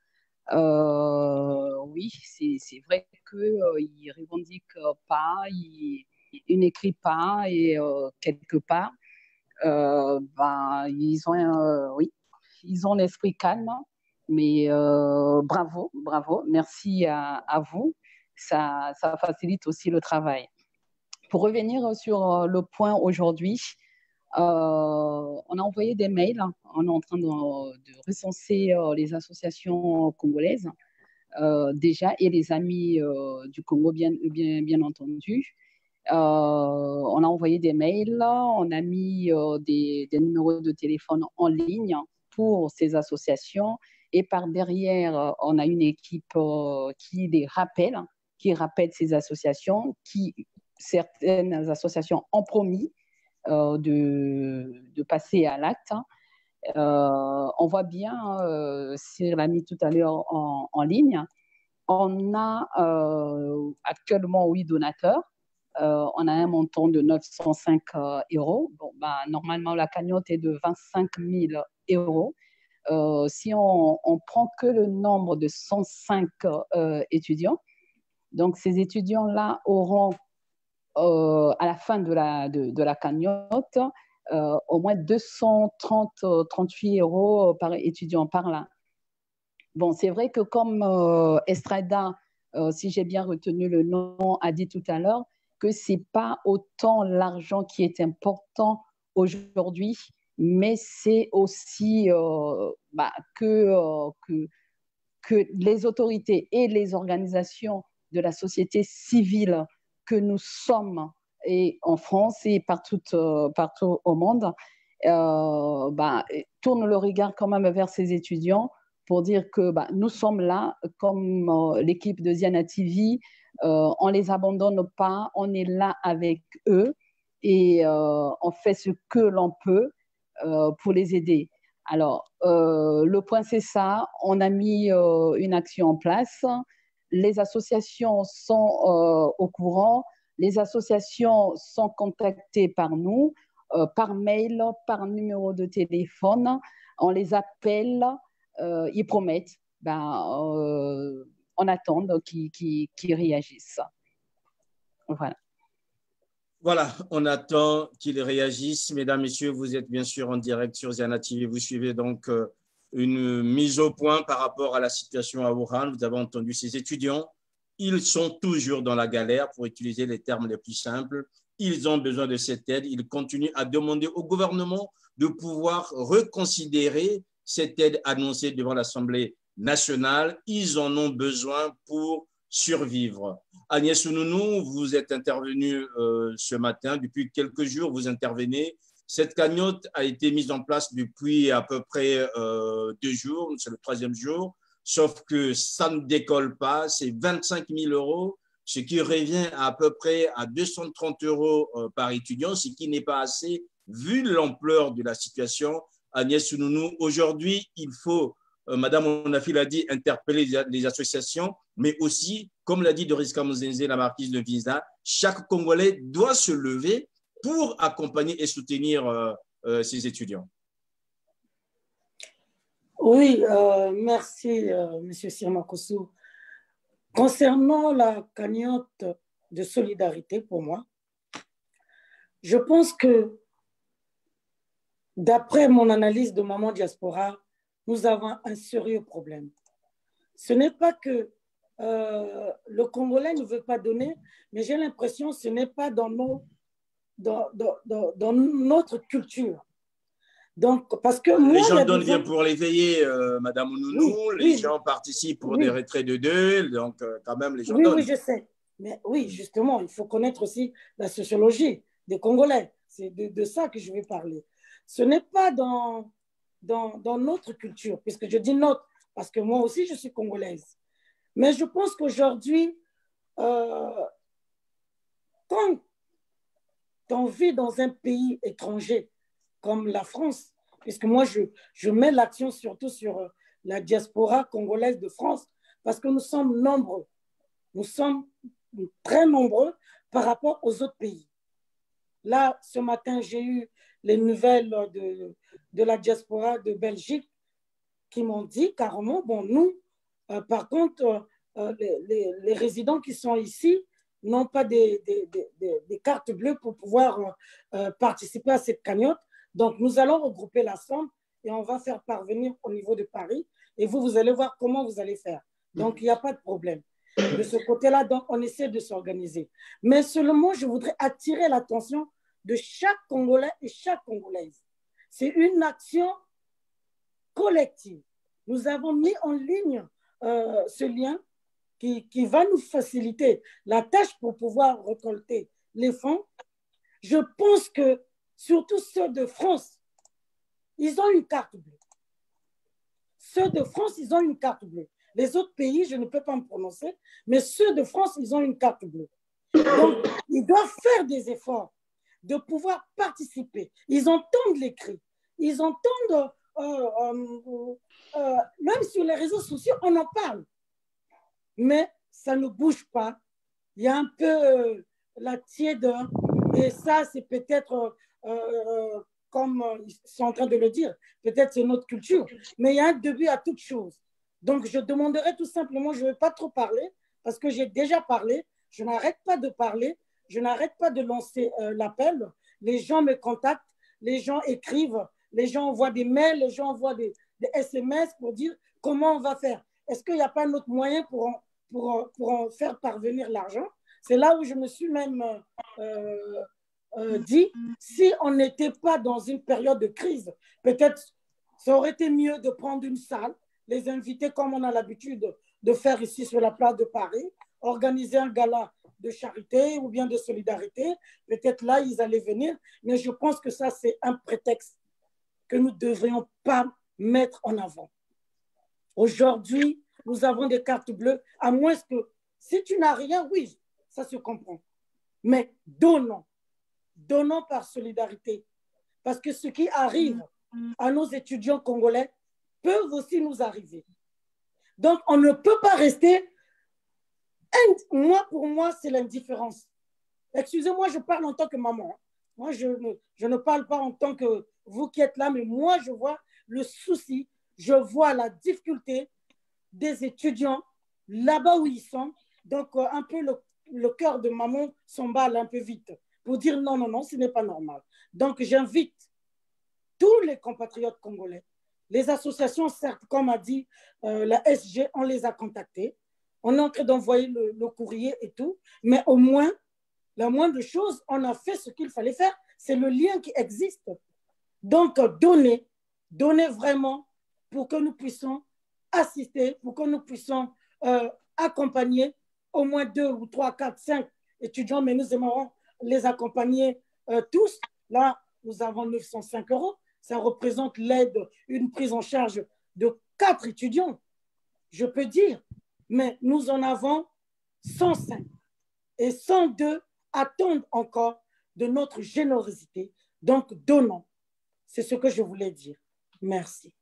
oui, c'est vrai qu'ils ne revendiquent pas, ils n'écrivent pas et quelque part, ben, oui, ils ont l'esprit calme, mais bravo, merci à vous, ça facilite aussi le travail. Pour revenir sur le point aujourd'hui, on a envoyé des mails, on est en train de recenser les associations congolaises déjà et les amis du Congo, bien entendu. On a envoyé des mails, on a mis des numéros de téléphone en ligne pour ces associations et par derrière, on a une équipe qui les rappelle, qui rappelle ces associations, certaines associations ont promis de passer à l'acte. On voit bien, Cyr l'a mis tout à l'heure en ligne, on a actuellement 8 donateurs. On a un montant de 905 euros. Bon, bah, normalement, la cagnotte est de 25 000 euros. Si on prend que le nombre de 105 étudiants, donc ces étudiants-là auront à la fin de la cagnotte au moins 238 euros par étudiant par là. Bon, c'est vrai que comme Estrada, si j'ai bien retenu le nom, a dit tout à l'heure, que ce n'est pas autant l'argent qui est important aujourd'hui, mais c'est aussi que les autorités et les organisations de la société civile que nous sommes et en France et partout au monde tournent le regard quand même vers ces étudiants pour dire que nous sommes là comme l'équipe de Ziana TV, on ne les abandonne pas, on est là avec eux et on fait ce que l'on peut pour les aider. Alors, le point c'est ça, on a mis une action en place, les associations sont au courant, les associations sont contactées par nous, par mail, par numéro de téléphone, on les appelle, ils promettent, on attend qu'ils réagissent. Voilà. Voilà, on attend qu'ils réagissent. Mesdames, Messieurs, vous êtes bien sûr en direct sur Ziana TV. Vous suivez donc une mise au point par rapport à la situation à Wuhan. Vous avez entendu ces étudiants. Ils sont toujours dans la galère, pour utiliser les termes les plus simples. Ils ont besoin de cette aide. Ils continuent à demander au gouvernement de pouvoir reconsidérer cette aide annoncée devant l'Assemblée nationale. Ils en ont besoin pour survivre. Agnès Ounonou, vous êtes intervenue ce matin. Depuis quelques jours, vous intervenez. Cette cagnotte a été mise en place depuis à peu près 2 jours. C'est le 3e jour. Sauf que ça ne décolle pas. C'est 25 000 euros, ce qui revient à peu près à 230 euros par étudiant, ce qui n'est pas assez vu l'ampleur de la situation. Agnès Ounonou, aujourd'hui, il faut, Madame Onafi l'a dit, interpeller les associations, mais aussi, comme l'a dit Doriska Muzenze, la marquise de Visa, chaque Congolais doit se lever pour accompagner et soutenir ces étudiants. Oui, merci, M. Cyr Makosso. Concernant la cagnotte de solidarité, pour moi, je pense que, d'après mon analyse de Maman Diaspora, nous avons un sérieux problème. Ce n'est pas que le Congolais ne veut pas donner, mais j'ai l'impression que ce n'est pas dans notre culture. Donc, parce que moi, les gens donnent bien pour l'éveiller, Madame Ounonou. Oui, les gens participent pour des retraits de deuil, donc quand même les gens donnent. Oui, je sais. Mais oui, justement, il faut connaître aussi la sociologie des Congolais. C'est de ça que je vais parler. Ce n'est pas dans notre culture, puisque je dis notre, parce que moi aussi je suis congolaise. Mais je pense qu'aujourd'hui, quand on vit dans un pays étranger comme la France, puisque moi, je mets l'action surtout sur la diaspora congolaise de France, parce que nous sommes nombreux. Nous sommes très nombreux par rapport aux autres pays. Là, ce matin, j'ai eu les nouvelles de la diaspora de Belgique qui m'ont dit carrément, bon, nous, par contre, les résidents qui sont ici n'ont pas des cartes bleues pour pouvoir participer à cette cagnotte. Donc, nous allons regrouper la somme et on va faire parvenir au niveau de Paris. Et vous allez voir comment vous allez faire. Donc, il n'y a pas de problème. De ce côté-là, donc, on essaie de s'organiser. Mais seulement, je voudrais attirer l'attention de chaque Congolais et chaque Congolaise. C'est une action collective. Nous avons mis en ligne ce lien qui va nous faciliter la tâche pour pouvoir récolter les fonds. Je pense que, surtout ceux de France, ils ont une carte bleue. Ceux de France, ils ont une carte bleue. Les autres pays, je ne peux pas me prononcer, mais ceux de France, ils ont une carte bleue. Donc, ils doivent faire des efforts de pouvoir participer. Ils entendent les cris. Ils entendent, même sur les réseaux sociaux, on en parle. Mais ça ne bouge pas. Il y a un peu la tiédeur. Et ça, c'est peut-être, comme ils sont en train de le dire, peut-être c'est notre culture. Mais il y a un début à toute chose. Donc, je demanderai tout simplement, je ne vais pas trop parler, parce que j'ai déjà parlé. Je n'arrête pas de parler. Je n'arrête pas de lancer l'appel. Les gens me contactent, les gens écrivent, les gens envoient des mails, les gens envoient des SMS pour dire comment on va faire. Est-ce qu'il n'y a pas un autre moyen pour en faire parvenir l'argent? C'est là où je me suis même dit, si on n'était pas dans une période de crise, peut-être ça aurait été mieux de prendre une salle, les inviter comme on a l'habitude de faire ici sur la place de Paris, organiser un gala de charité ou bien de solidarité. Peut-être là, ils allaient venir, mais je pense que ça, c'est un prétexte que nous ne devrions pas mettre en avant. Aujourd'hui, nous avons des cartes bleues, à moins que si tu n'as rien, oui, ça se comprend. Mais donnons par solidarité. Parce que ce qui arrive à nos étudiants congolais peuvent aussi nous arriver. Donc, on ne peut pas rester. Pour moi, c'est l'indifférence. Excusez-moi, je parle en tant que maman. Moi, je ne parle pas en tant que vous qui êtes là, mais moi, je vois le souci, je vois la difficulté des étudiants là-bas où ils sont. Donc, un peu le cœur de maman s'emballe un peu vite pour dire non, non, non, ce n'est pas normal. Donc, j'invite tous les compatriotes congolais, les associations, certes, comme a dit la SG, on les a contactés. On est en train d'envoyer le courrier et tout, mais au moins, la moindre chose, on a fait ce qu'il fallait faire. C'est le lien qui existe. Donc, donnez vraiment pour que nous puissions assister, pour que nous puissions accompagner au moins 2 ou 3, 4, 5 étudiants, mais nous aimerons les accompagner tous. Là, nous avons 905 €. Ça représente l'aide, une prise en charge de 4 étudiants, je peux dire. Mais nous en avons 105 et 102 attendent encore de notre générosité. Donc, donnons. C'est ce que je voulais dire. Merci.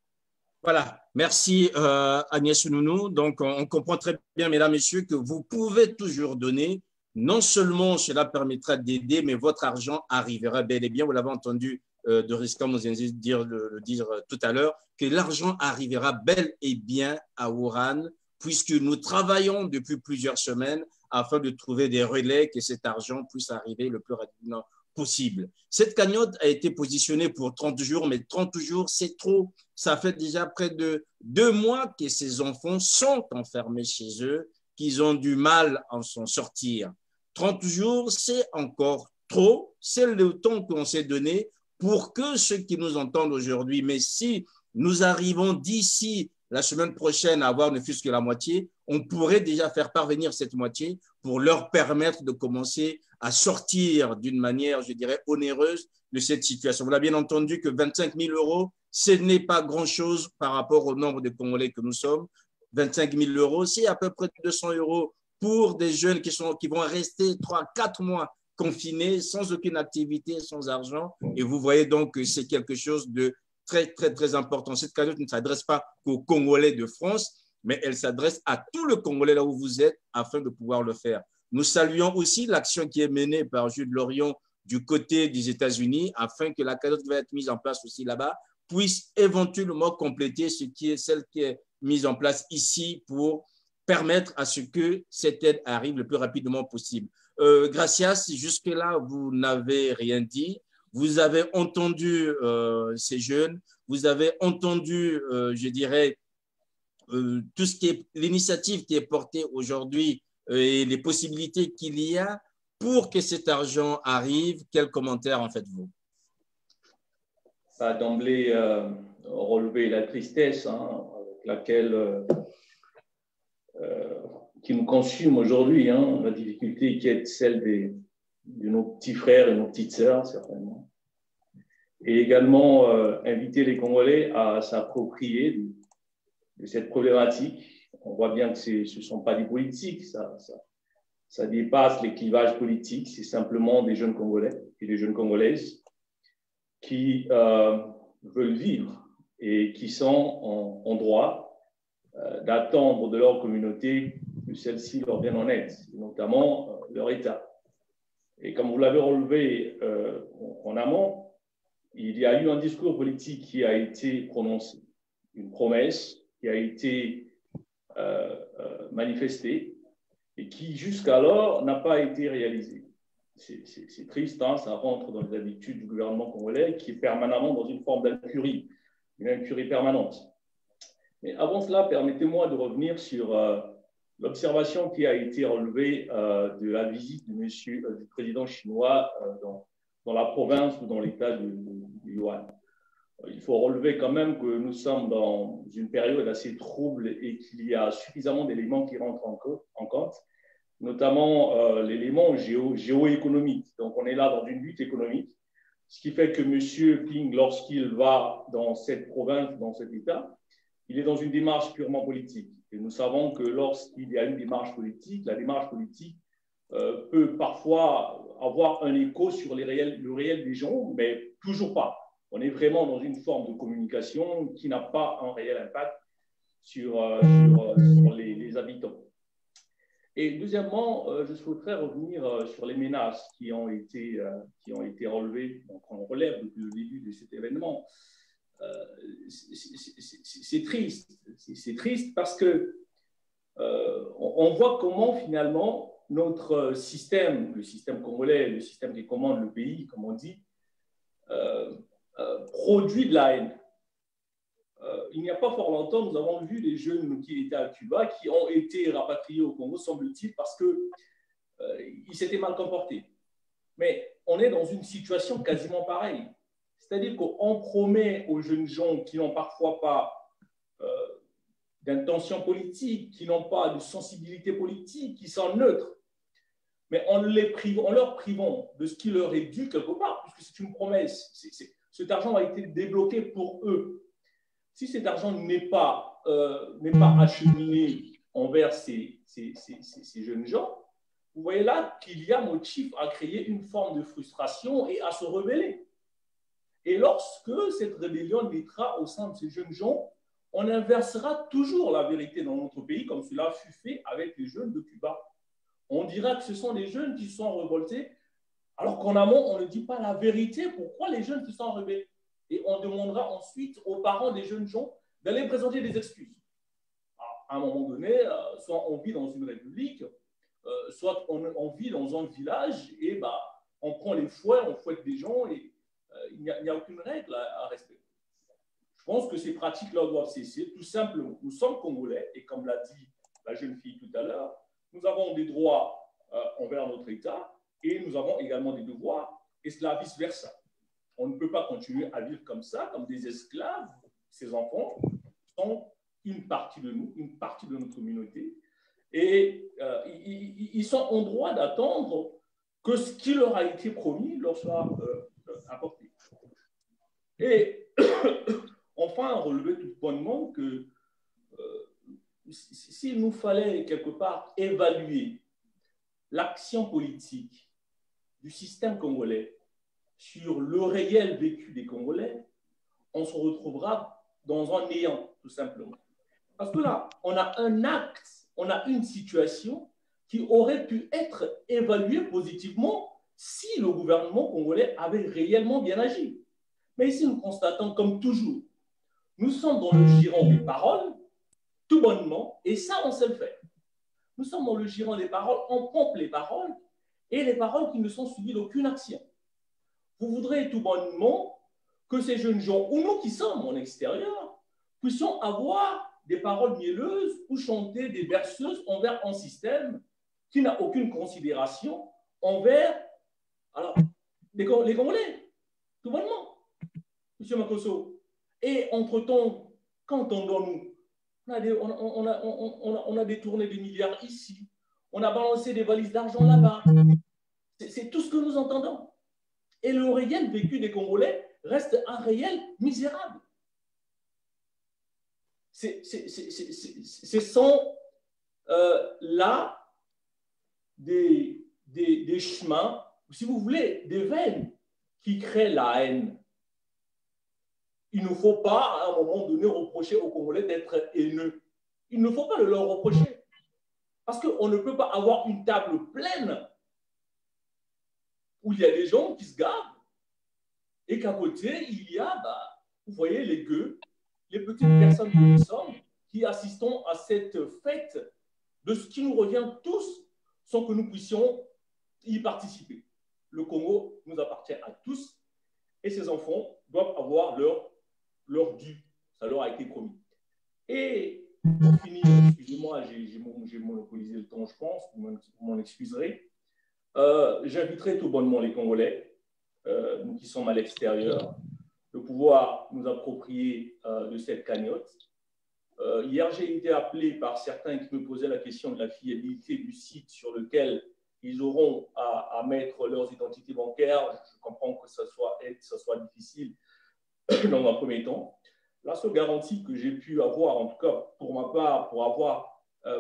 Voilà, merci Agnès Nounou. Donc, on comprend très bien, mesdames, messieurs, que vous pouvez toujours donner. Non seulement cela permettra d'aider, mais votre argent arrivera bel et bien. Vous l'avez entendu de Risca Mozenzi le dire tout à l'heure, que l'argent arrivera bel et bien à Wuhan, puisque nous travaillons depuis plusieurs semaines afin de trouver des relais, que cet argent puisse arriver le plus rapidement possible. Cette cagnotte a été positionnée pour 30 jours, mais 30 jours, c'est trop. Ça fait déjà près de 2 mois que ces enfants sont enfermés chez eux, qu'ils ont du mal à s'en sortir. 30 jours, c'est encore trop. C'est le temps qu'on s'est donné pour que ceux qui nous entendent aujourd'hui, mais si nous arrivons d'ici la semaine prochaine à avoir ne fût-ce que la moitié, on pourrait déjà faire parvenir cette moitié pour leur permettre de commencer à sortir d'une manière, je dirais, onéreuse de cette situation. Vous l'avez bien entendu que 25 000 €, ce n'est pas grand-chose par rapport au nombre de Congolais que nous sommes. 25 000 €, c'est à peu près 200 € pour des jeunes qui vont rester 3-4 mois confinés, sans aucune activité, sans argent. Et vous voyez donc que c'est quelque chose de très, très, très important. Cette cagnotte ne s'adresse pas qu'aux Congolais de France, mais elle s'adresse à tout le Congolais là où vous êtes afin de pouvoir le faire. Nous saluons aussi l'action qui est menée par Jude Lorion du côté des États-Unis afin que la cagnotte qui va être mise en place aussi là-bas puisse éventuellement compléter celle qui est mise en place ici pour permettre à ce que cette aide arrive le plus rapidement possible. Gracias, jusque-là, vous n'avez rien dit. Vous avez entendu ces jeunes, vous avez entendu, je dirais, tout ce qui est l'initiative qui est portée aujourd'hui et les possibilités qu'il y a pour que cet argent arrive. Quel commentaire en faites-vous? Ça a d'emblée relevé la tristesse avec laquelle qui nous consume aujourd'hui, la difficulté qui est celle de nos petits frères et nos petites sœurs, certainement. Et également inviter les Congolais à s'approprier de cette problématique. On voit bien que ce ne sont pas des politiques, ça dépasse les clivages politiques, c'est simplement des jeunes Congolais et des jeunes Congolaises qui veulent vivre et qui sont en droit d'attendre de leur communauté que celle-ci leur vienne en aide, notamment leur État. Et comme vous l'avez relevé en amont, il y a eu un discours politique qui a été prononcé, une promesse qui a été manifestée et qui jusqu'alors n'a pas été réalisée. C'est triste, ça rentre dans les habitudes du gouvernement congolais qui est permanemment dans une forme d'incurie, une incurie permanente. Mais avant cela, permettez-moi de revenir sur l'observation qui a été relevée de la visite du président chinois dans la province ou dans l'état du Yuan. Il faut relever quand même que nous sommes dans une période assez trouble et qu'il y a suffisamment d'éléments qui rentrent en compte, notamment l'élément géoéconomique. Donc, on est là dans une lutte économique, ce qui fait que M. Ping, lorsqu'il va dans cette province, dans cet État, il est dans une démarche purement politique. Et nous savons que lorsqu'il y a une démarche politique, la démarche politique peut parfois avoir un écho sur le réel des gens, mais toujours pas. On est vraiment dans une forme de communication qui n'a pas un réel impact sur les habitants. Et deuxièmement, je souhaiterais revenir sur les menaces qui ont été relevées, qu'on relève depuis le début de cet événement. C'est triste. C'est triste parce que on voit comment finalement notre système, le système congolais, le système qui commande le pays, comme on dit, produit de la haine. Il n'y a pas fort longtemps, nous avons vu des jeunes qui étaient à Cuba, qui ont été rapatriés au Congo, semble-t-il, parce qu'ils s'étaient mal comportés. Mais on est dans une situation quasiment pareille. C'est-à-dire qu'on promet aux jeunes gens qui n'ont parfois pas d'intention politique, qui n'ont pas de sensibilité politique, qui sont neutres, mais en leur privant de ce qui leur est dû quelque part, puisque c'est une promesse. Cet argent a été débloqué pour eux. Si cet argent n'est pas acheminé envers ces jeunes gens, vous voyez là qu'il y a motif à créer une forme de frustration et à se rebeller. Et lorsque cette rébellion naîtra au sein de ces jeunes gens, on inversera toujours la vérité dans notre pays, comme cela fut fait avec les jeunes de Cuba. On dira que ce sont des jeunes qui sont révoltés, alors qu'en amont, on ne dit pas la vérité. Pourquoi les jeunes se sont rebellés? Et on demandera ensuite aux parents des jeunes gens d'aller présenter des excuses. Alors, à un moment donné, soit on vit dans une république, soit on vit dans un village, et on prend les fouets, on fouette des gens, et il n'y a aucune règle à respecter. Je pense que ces pratiques-là doivent cesser, tout simplement. Nous sommes Congolais, et comme l'a dit la jeune fille tout à l'heure, nous avons des droits envers notre État, et nous avons également des devoirs, et cela vice-versa. On ne peut pas continuer à vivre comme ça, comme des esclaves. Ces enfants sont une partie de nous, une partie de notre communauté, et ils sont en droit d'attendre que ce qui leur a été promis leur soit apporté. Et enfin, relever tout bonnement que s'il nous fallait quelque part évaluer l'action politique du système congolais sur le réel vécu des Congolais, on se retrouvera dans un néant, tout simplement. Parce que là, on a un acte, on a une situation qui aurait pu être évaluée positivement si le gouvernement congolais avait réellement bien agi. Mais ici, nous constatons, comme toujours, nous sommes dans le giron des paroles, tout bonnement, et ça, on sait le faire. Nous sommes dans le giron des paroles, on pompe les paroles, et les paroles qui ne sont suivies d'aucune action. Vous voudrez tout bonnement que ces jeunes gens, ou nous qui sommes en extérieur, puissions avoir des paroles mielleuses ou chanter des berceuses envers un système qui n'a aucune considération envers les Congolais, tout bonnement, M. Makosso. Et entre-temps, qu'entendons-nous? On a détourné des milliards ici, on a balancé des valises d'argent là-bas. C'est tout ce que nous entendons. Et le réel vécu des Congolais reste un réel misérable. Ce sont là des chemins, si vous voulez, des veines qui créent la haine. Il ne faut pas, à un moment donné, reprocher aux Congolais d'être haineux. Il ne faut pas le leur reprocher. Parce qu'on ne peut pas avoir une table pleine où il y a des gens qui se gavent et qu'à côté, il y a, vous voyez, les gueux, les petites personnes que nous sommes qui assistons à cette fête de ce qui nous revient tous sans que nous puissions y participer. Le Congo nous appartient à tous et ces enfants doivent avoir leur dû. Ça leur a été promis. Et pour finir, excusez-moi, j'ai monopolisé le temps, je pense, vous m'en excuserez. J'inviterai tout bonnement les Congolais, nous qui sommes à l'extérieur, de pouvoir nous approprier de cette cagnotte. Hier, j'ai été appelé par certains qui me posaient la question de la fiabilité du site sur lequel ils auront à mettre leurs identités bancaires. Je comprends que ça soit difficile dans un premier temps. La seule garantie que j'ai pu avoir, en tout cas pour ma part, pour avoir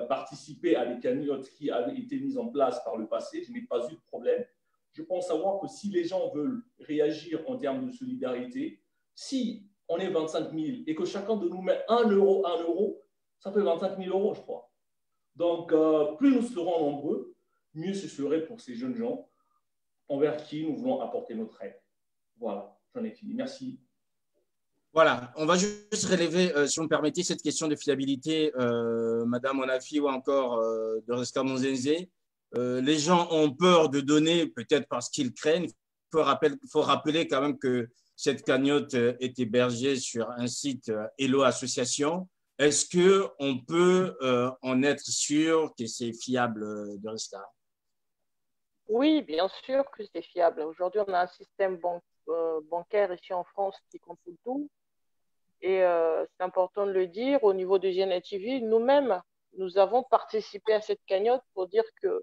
participé à des cagnottes qui avaient été mises en place par le passé, je n'ai pas eu de problème. Je pense savoir que si les gens veulent réagir en termes de solidarité, si on est 25 000 et que chacun de nous met 1 euro, ça fait 25 000 euros, je crois. Donc, plus nous serons nombreux, mieux ce serait pour ces jeunes gens envers qui nous voulons apporter notre aide. Voilà, j'en ai fini. Merci. Voilà, on va juste relever, si vous me permettez, cette question de fiabilité, Madame Onafi ou encore de Reska Monzenze. Les gens ont peur de donner, peut-être parce qu'ils craignent. Il faut rappeler quand même que cette cagnotte est hébergée sur un site Hello Association. Est-ce qu'on peut en être sûr que c'est fiable, de Reska? Oui, bien sûr que c'est fiable. Aujourd'hui, on a un système bancaire ici en France qui contrôle tout. Et c'est important de le dire, au niveau de GNA TV, nous-mêmes, nous avons participé à cette cagnotte pour dire que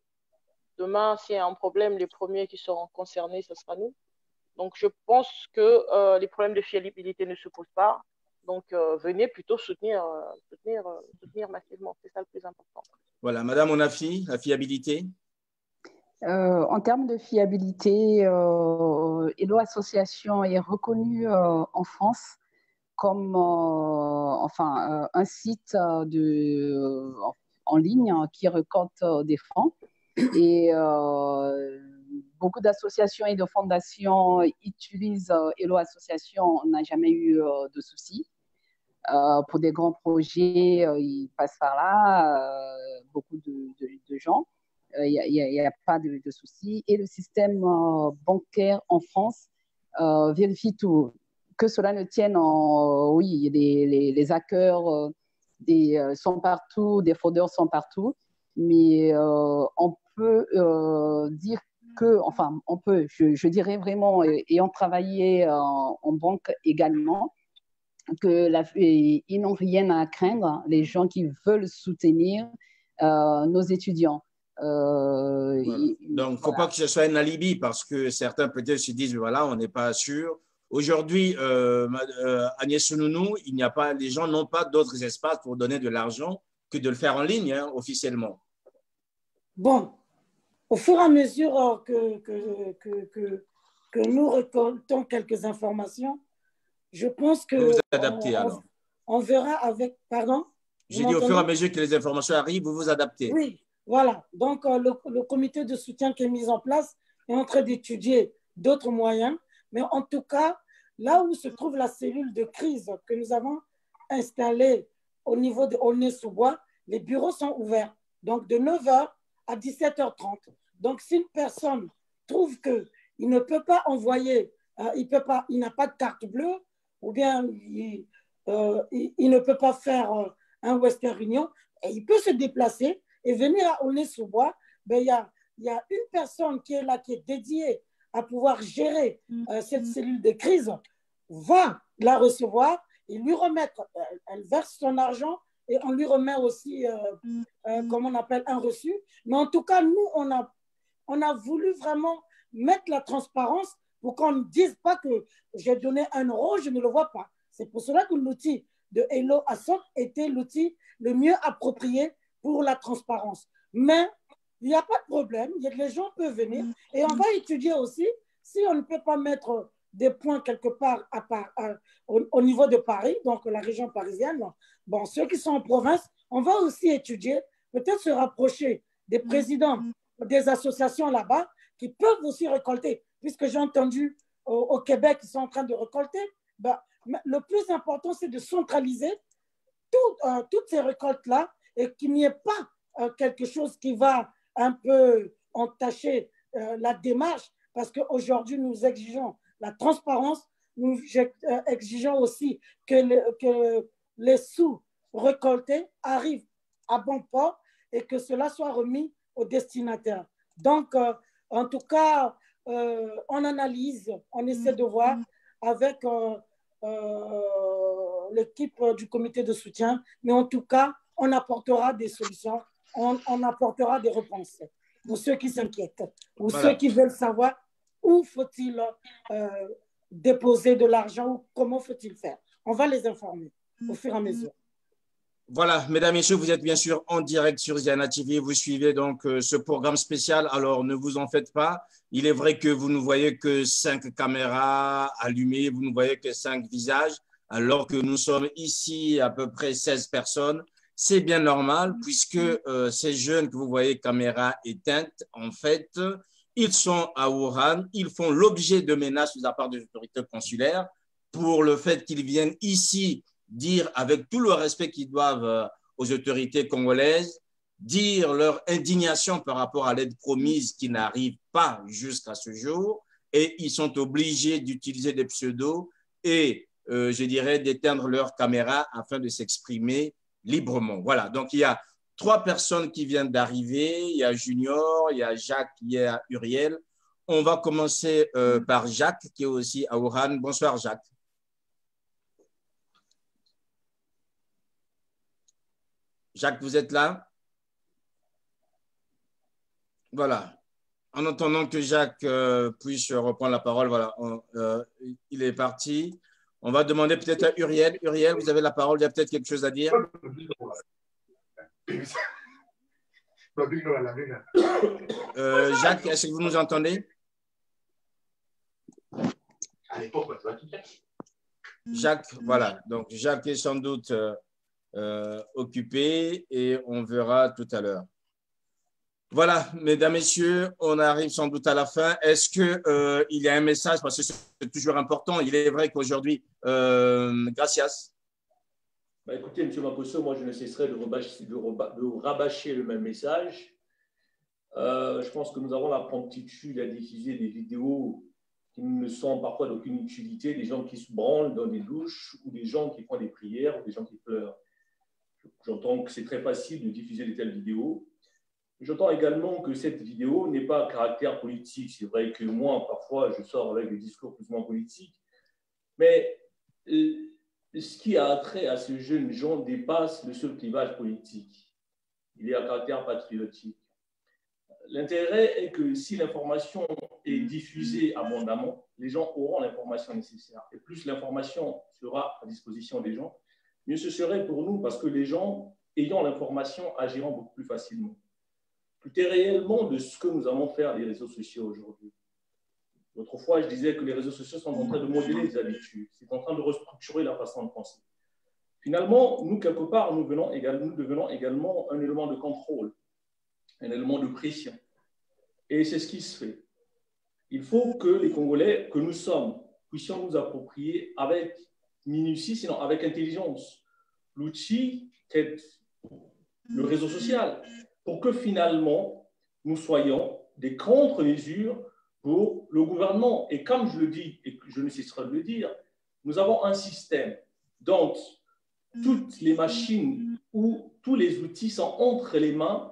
demain, s'il y a un problème, les premiers qui seront concernés, ce sera nous. Donc, je pense que les problèmes de fiabilité ne se posent pas. Donc, venez plutôt soutenir massivement. C'est ça le plus important. Voilà, Madame Onafi, la fiabilité. En termes de fiabilité, Hello Association est reconnue en France comme un site en ligne qui récolte des fonds. Et beaucoup d'associations et de fondations utilisent Hello Association. On n'a jamais eu de soucis. Pour des grands projets, ils passent par là, beaucoup de gens. Il n'y a pas de soucis. Et le système bancaire en France vérifie tout. Que cela ne tienne oui, les hackers sont partout, des fraudeurs sont partout, mais on peut dire que, je dirais vraiment, ayant travaillé en banque également, qu'ils n'ont rien à craindre, les gens qui veulent soutenir nos étudiants. Voilà. Donc, il ne faut pas que ce soit un alibi parce que certains peut-être se disent, voilà, on n'est pas sûr. Aujourd'hui, Agnès Sounounous, les gens n'ont pas d'autres espaces pour donner de l'argent que de le faire en ligne, hein, officiellement. Bon, au fur et à mesure que nous récoltons quelques informations, je pense que vous vous adaptez alors. On verra avec… Pardon? J'ai dit au fur et à mesure que les informations arrivent, vous vous adaptez. Oui, voilà. Donc, le comité de soutien qui est mis en place est en train d'étudier d'autres moyens. Mais en tout cas, là où se trouve la cellule de crise que nous avons installée au niveau de Aulnay-sous-Bois, les bureaux sont ouverts. Donc, de 9h à 17h30. Donc, si une personne trouve qu'il ne peut pas envoyer, il n'a pas de carte bleue, ou bien il ne peut pas faire un Western Union, et il peut se déplacer et venir à Aulnay-sous-Bois. Ben, il y a une personne qui est là, qui est dédiée à pouvoir gérer cette cellule de crise, va la recevoir et lui remettre, elle verse son argent et on lui remet aussi, comme on appelle, un reçu. Mais en tout cas, nous, on a voulu vraiment mettre la transparence pour qu'on ne dise pas que j'ai donné 1 euro, je ne le vois pas. C'est pour cela que l'outil de Hello Assop était l'outil le mieux approprié pour la transparence. Mais il n'y a pas de problème, les gens peuvent venir et on va étudier aussi si on ne peut pas mettre des points quelque part au niveau de Paris, donc la région parisienne. Bon, ceux qui sont en province, on va aussi étudier, peut-être se rapprocher des présidents des associations là-bas qui peuvent aussi récolter, puisque j'ai entendu au Québec qu'ils sont en train de récolter. Ben, le plus important, c'est de centraliser toutes ces récoltes-là et qu'il n'y ait pas quelque chose qui va un peu entacher la démarche, parce qu'aujourd'hui, nous exigeons la transparence, nous exigeons aussi que les sous récoltés arrivent à bon port et que cela soit remis aux destinataires. Donc, en tout cas, on analyse, on essaie de voir avec l'équipe du comité de soutien, mais en tout cas, on apportera des solutions, on apportera des réponses pour ceux qui s'inquiètent ou ceux qui veulent savoir où faut-il déposer de l'argent ou comment faut-il faire. On va les informer au fur et à mesure. Voilà, mesdames et messieurs, vous êtes bien sûr en direct sur Ziana TV. Vous suivez donc ce programme spécial. Alors, ne vous en faites pas. Il est vrai que vous ne voyez que 5 caméras allumées, vous ne voyez que 5 visages, alors que nous sommes ici à peu près 16 personnes. C'est bien normal puisque ces jeunes que vous voyez caméra éteinte, en fait, ils sont à Wuhan. Ils font l'objet de menaces de la part des autorités consulaires pour le fait qu'ils viennent ici dire avec tout le respect qu'ils doivent aux autorités congolaises, dire leur indignation par rapport à l'aide promise qui n'arrive pas jusqu'à ce jour, et ils sont obligés d'utiliser des pseudos et, je dirais, d'éteindre leur caméra afin de s'exprimer librement. Voilà, donc il y a 3 personnes qui viennent d'arriver, il y a Junior, il y a Jacques, il y a Uriel. On va commencer par Jacques, qui est aussi à Wuhan. Bonsoir Jacques. Jacques, vous êtes là? Voilà. En attendant que Jacques puisse reprendre la parole, voilà, il est parti. On va demander peut-être à Uriel. Uriel, vous avez la parole, il y a peut-être quelque chose à dire. Jacques, est-ce que vous nous entendez? Jacques, voilà. Donc, Jacques est sans doute occupé et on verra tout à l'heure. Voilà, mesdames, messieurs, on arrive sans doute à la fin. Est-ce qu'il y a un message, parce que c'est toujours important. Il est vrai qu'aujourd'hui, gracias. Bah, écoutez, M. Makosso, moi, je ne cesserai de rabâcher le même message. Je pense que nous avons la promptitude à diffuser des vidéos qui ne sont parfois d'aucune utilité, des gens qui se branlent dans des douches ou des gens qui font des prières ou des gens qui pleurent. J'entends que c'est très facile de diffuser de telles vidéos. J'entends également que cette vidéo n'est pas à caractère politique. C'est vrai que moi, parfois, je sors avec des discours plus ou moins politiques. Mais ce qui a trait à ce jeune gens dépasse le seul clivage politique. Il est à caractère patriotique. L'intérêt est que si l'information est diffusée abondamment, les gens auront l'information nécessaire. Et plus l'information sera à disposition des gens, mieux ce serait pour nous parce que les gens ayant l'information, agiront beaucoup plus facilement. Tout est réellement de ce que nous allons faire les réseaux sociaux aujourd'hui. L'autre fois, je disais que les réseaux sociaux sont en train de modeler les habitudes. C'est en train de restructurer la façon de penser. Finalement, nous, quelque part, nous devenons également un élément de contrôle, un élément de pression. Et c'est ce qui se fait. Il faut que les Congolais que nous sommes puissions nous approprier avec minutie, sinon avec intelligence, l'outil qu'est le réseau social, pour que finalement, nous soyons des contre-mesures pour le gouvernement. Et comme je le dis, et je ne cesserai de le dire, nous avons un système dont toutes les machines ou tous les outils sont entre les mains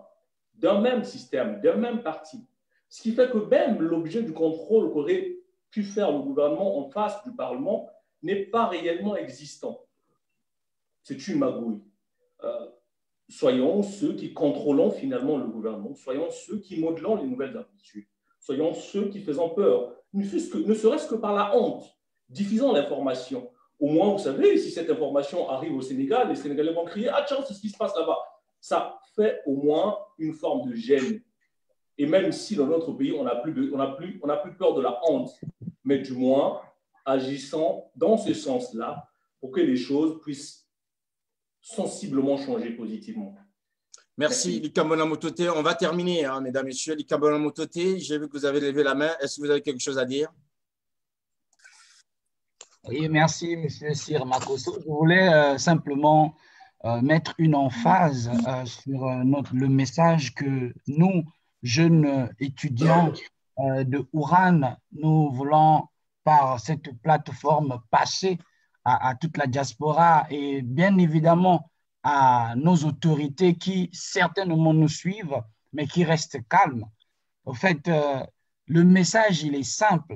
d'un même système, d'un même parti. Ce qui fait que même l'objet du contrôle qu'aurait pu faire le gouvernement en face du Parlement n'est pas réellement existant. C'est une magouille. Soyons ceux qui contrôlons finalement le gouvernement, soyons ceux qui modelons les nouvelles habitudes, soyons ceux qui faisons peur, ne serait-ce que par la honte, diffusant l'information. Au moins, vous savez, si cette information arrive au Sénégal, les Sénégalais vont crier « Ah tiens, c'est ce qui se passe là-bas ». Ça fait au moins une forme de gêne. Et même si dans notre pays, on n'a plus peur de la honte, mais du moins, agissant dans ce sens-là pour que les choses puissent sensiblement changer positivement. Merci, Likabona Motote. On va terminer, hein, mesdames, messieurs. Likabona Motote, j'ai vu que vous avez levé la main. Est-ce que vous avez quelque chose à dire? Oui, merci, M. Sir Makosso. Je voulais simplement mettre une emphase sur le message que nous, jeunes étudiants de Ouran, nous voulons par cette plateforme passer à toute la diaspora et bien évidemment à nos autorités qui certainement nous suivent, mais qui restent calmes. En fait, le message, il est simple.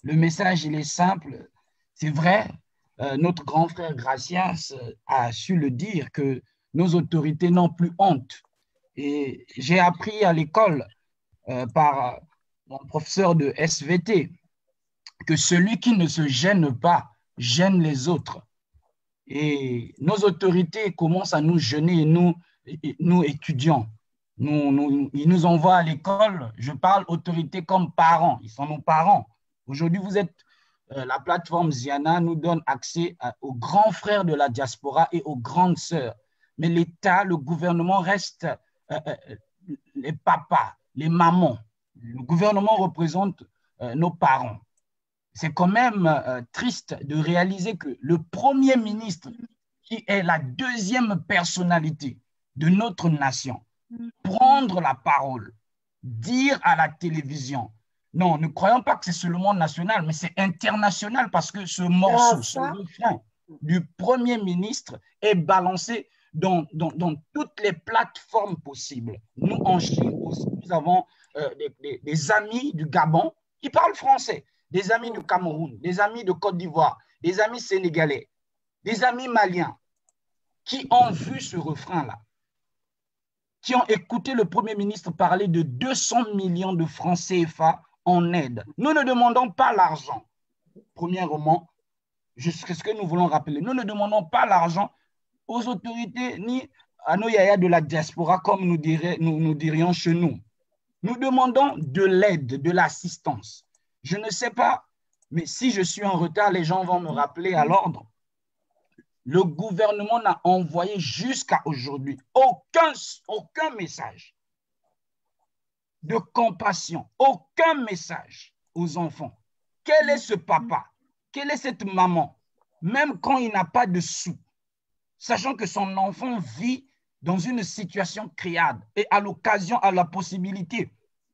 Le message, il est simple. C'est vrai, notre grand frère Gracias a su le dire, que nos autorités n'ont plus honte. Et j'ai appris à l'école par mon professeur de SVT que celui qui ne se gêne pas gêne les autres. Et nos autorités commencent à nous gêner, nous étudiants. Ils nous envoient à l'école, je parle autorités comme parents, ils sont nos parents. Aujourd'hui, vous êtes, la plateforme Ziana nous donne accès aux grands frères de la diaspora et aux grandes sœurs. Mais l'État, le gouvernement reste les papas, les mamans. Le gouvernement représente nos parents. C'est quand même triste de réaliser que le Premier ministre, qui est la deuxième personnalité de notre nation, prendre la parole, dire à la télévision, non, ne croyons pas que c'est seulement national, mais c'est international parce que ce morceau, ce refrain du Premier ministre est balancé dans toutes les plateformes possibles. Nous, en Chine aussi, nous avons des amis du Gabon qui parlent français, des amis du Cameroun, des amis de Côte d'Ivoire, des amis sénégalais, des amis maliens qui ont vu ce refrain-là, qui ont écouté le Premier ministre parler de 200 millions de francs CFA en aide. Nous ne demandons pas l'argent. Premièrement, c'est ce que nous voulons rappeler. Nous ne demandons pas l'argent aux autorités ni à nos yaya de la diaspora, comme nous dirions chez nous. Nous demandons de l'aide, de l'assistance. Je ne sais pas, mais si je suis en retard, les gens vont me rappeler à l'ordre. Le gouvernement n'a envoyé jusqu'à aujourd'hui aucun message de compassion, aucun message aux enfants. Quel est ce papa? Quelle est cette maman? Même quand il n'a pas de sous, sachant que son enfant vit dans une situation criade et à l'occasion, a la possibilité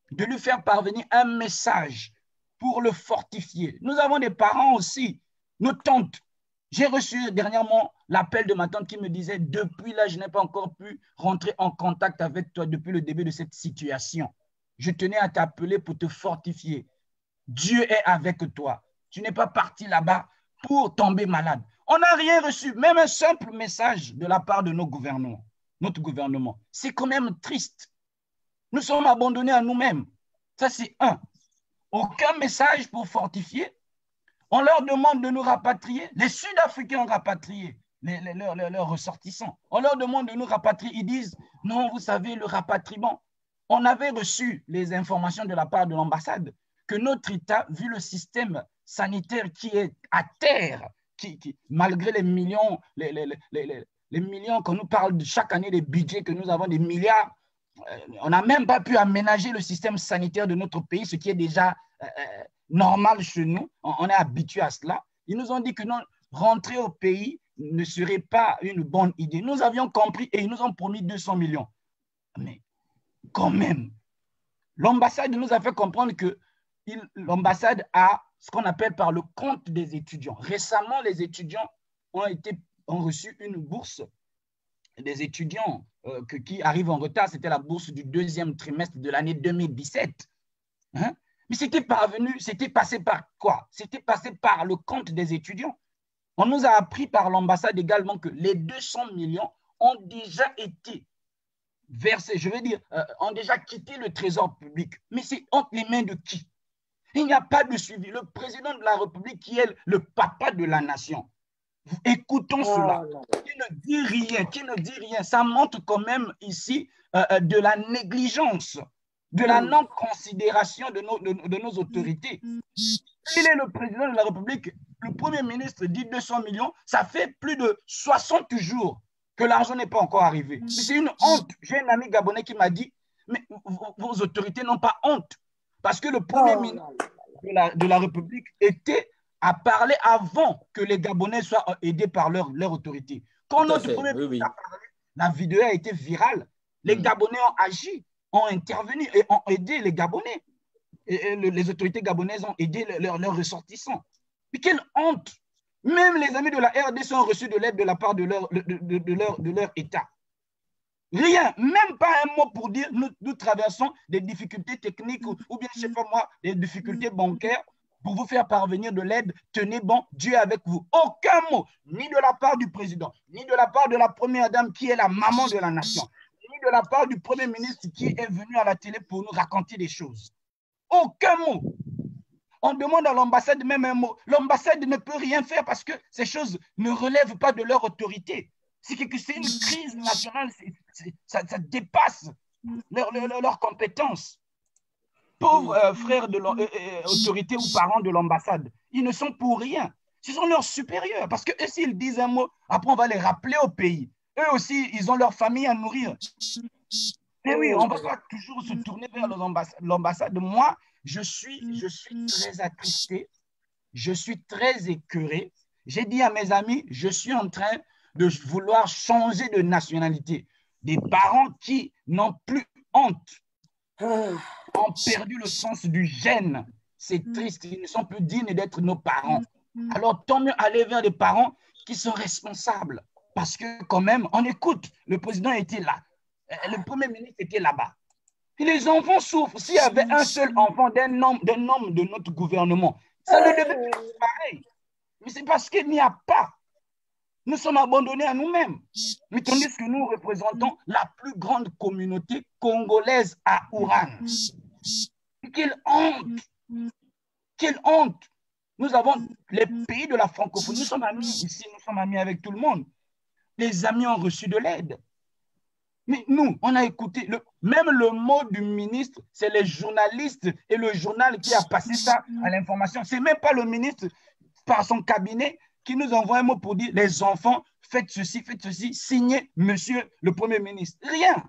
de lui faire parvenir un message pour le fortifier. Nous avons des parents aussi, nos tantes. J'ai reçu dernièrement l'appel de ma tante qui me disait « Depuis là, je n'ai pas encore pu rentrer en contact avec toi depuis le début de cette situation. Je tenais à t'appeler pour te fortifier. Dieu est avec toi. Tu n'es pas parti là-bas pour tomber malade. » On n'a rien reçu, même un simple message de la part de nos gouvernements, notre gouvernement. C'est quand même triste. Nous sommes abandonnés à nous-mêmes. Ça, c'est un. Aucun message pour fortifier. On leur demande de nous rapatrier. Les Sud-Africains ont rapatrié. leurs ressortissants. On leur demande de nous rapatrier. Ils disent, non, vous savez, le rapatriement. On avait reçu les informations de la part de l'ambassade que notre État, vu le système sanitaire qui est à terre, malgré les millions, les millions qu'on nous parle de chaque année, des budgets que nous avons, des milliards, on n'a même pas pu aménager le système sanitaire de notre pays, ce qui est déjà normal chez nous. On est habitué à cela. Ils nous ont dit que non, rentrer au pays ne serait pas une bonne idée. Nous avions compris et ils nous ont promis 200 millions. Mais quand même, l'ambassade nous a fait comprendre que l'ambassade a ce qu'on appelle par le compte des étudiants. Récemment, les étudiants ont reçu une bourse des étudiants qui arrivent en retard. C'était la bourse du deuxième trimestre de l'année 2017. Hein? Mais c'était passé par quoi? C'était passé par le compte des étudiants. On nous a appris par l'ambassade également que les 200 millions ont déjà été versés, je veux dire, ont déjà quitté le trésor public. Mais c'est entre les mains de qui? Il n'y a pas de suivi. Le président de la République qui est le papa de la nation. Écoutons cela. Qui ne dit rien. Ça montre quand même ici de la négligence, de la non-considération de nos autorités. Il est le président de la République, le Premier ministre dit 200 millions, ça fait plus de 60 jours que l'argent n'est pas encore arrivé. C'est une honte. J'ai un ami gabonais qui m'a dit, mais vos autorités n'ont pas honte. Parce que le Premier ministre de la République a parlé avant que les Gabonais soient aidés par leur autorité. Quand notre Premier ministre a parlé, la vidéo a été virale. Les Gabonais ont agi, ont intervenu et ont aidé les Gabonais. Et les autorités gabonaises ont aidé leurs ressortissants. Mais quelle honte! Même les amis de la RDC ont reçu de l'aide de la part de leur État. Rien, même pas un mot pour dire nous traversons des difficultés techniques ou bien, je ne sais pas moi, des difficultés bancaires pour vous faire parvenir de l'aide. Tenez bon, Dieu est avec vous. Aucun mot, ni de la part du président, ni de la part de la première dame qui est la maman de la nation, ni de la part du premier ministre qui est venu à la télé pour nous raconter des choses. Aucun mot. On demande à l'ambassade même un mot. L'ambassade ne peut rien faire parce que ces choses ne relèvent pas de leur autorité. C'est une crise nationale, ça dépasse leurs compétences. Pauvres frères de l'autorité ou parents de l'ambassade, ils ne sont pour rien. Ce sont leurs supérieurs. Parce que eux, s'ils disent un mot, après on va les rappeler au pays. Eux aussi, ils ont leur famille à nourrir. Mais oui, on ne va pas toujours se tourner vers l'ambassade. Moi, je suis très attristé, je suis très écœuré. J'ai dit à mes amis, je suis en train de vouloir changer de nationalité. Des parents qui n'ont plus honte, ont perdu le sens du gène. C'est triste, ils ne sont plus dignes d'être nos parents. Alors, tant mieux aller vers des parents qui sont responsables. Parce que quand même, on écoute, le président était là, le premier ministre était là-bas. Et les enfants souffrent. S'il y avait un seul enfant d'un homme de notre gouvernement, ça ne devait pas être pareil. Mais c'est parce qu'il n'y a pas. Nous sommes abandonnés à nous-mêmes. Mais tandis que nous représentons la plus grande communauté congolaise à Ouran. Quelle honte! Quelle honte! Nous avons les pays de la francophonie. Nous sommes amis ici, nous sommes amis avec tout le monde. Les amis ont reçu de l'aide. Mais nous, on a écouté, même le mot du ministre, c'est les journalistes et le journal qui a passé ça à l'information. Ce n'est même pas le ministre par son cabinet qui nous envoie un mot pour dire les enfants, faites ceci, signez monsieur le Premier ministre. Rien.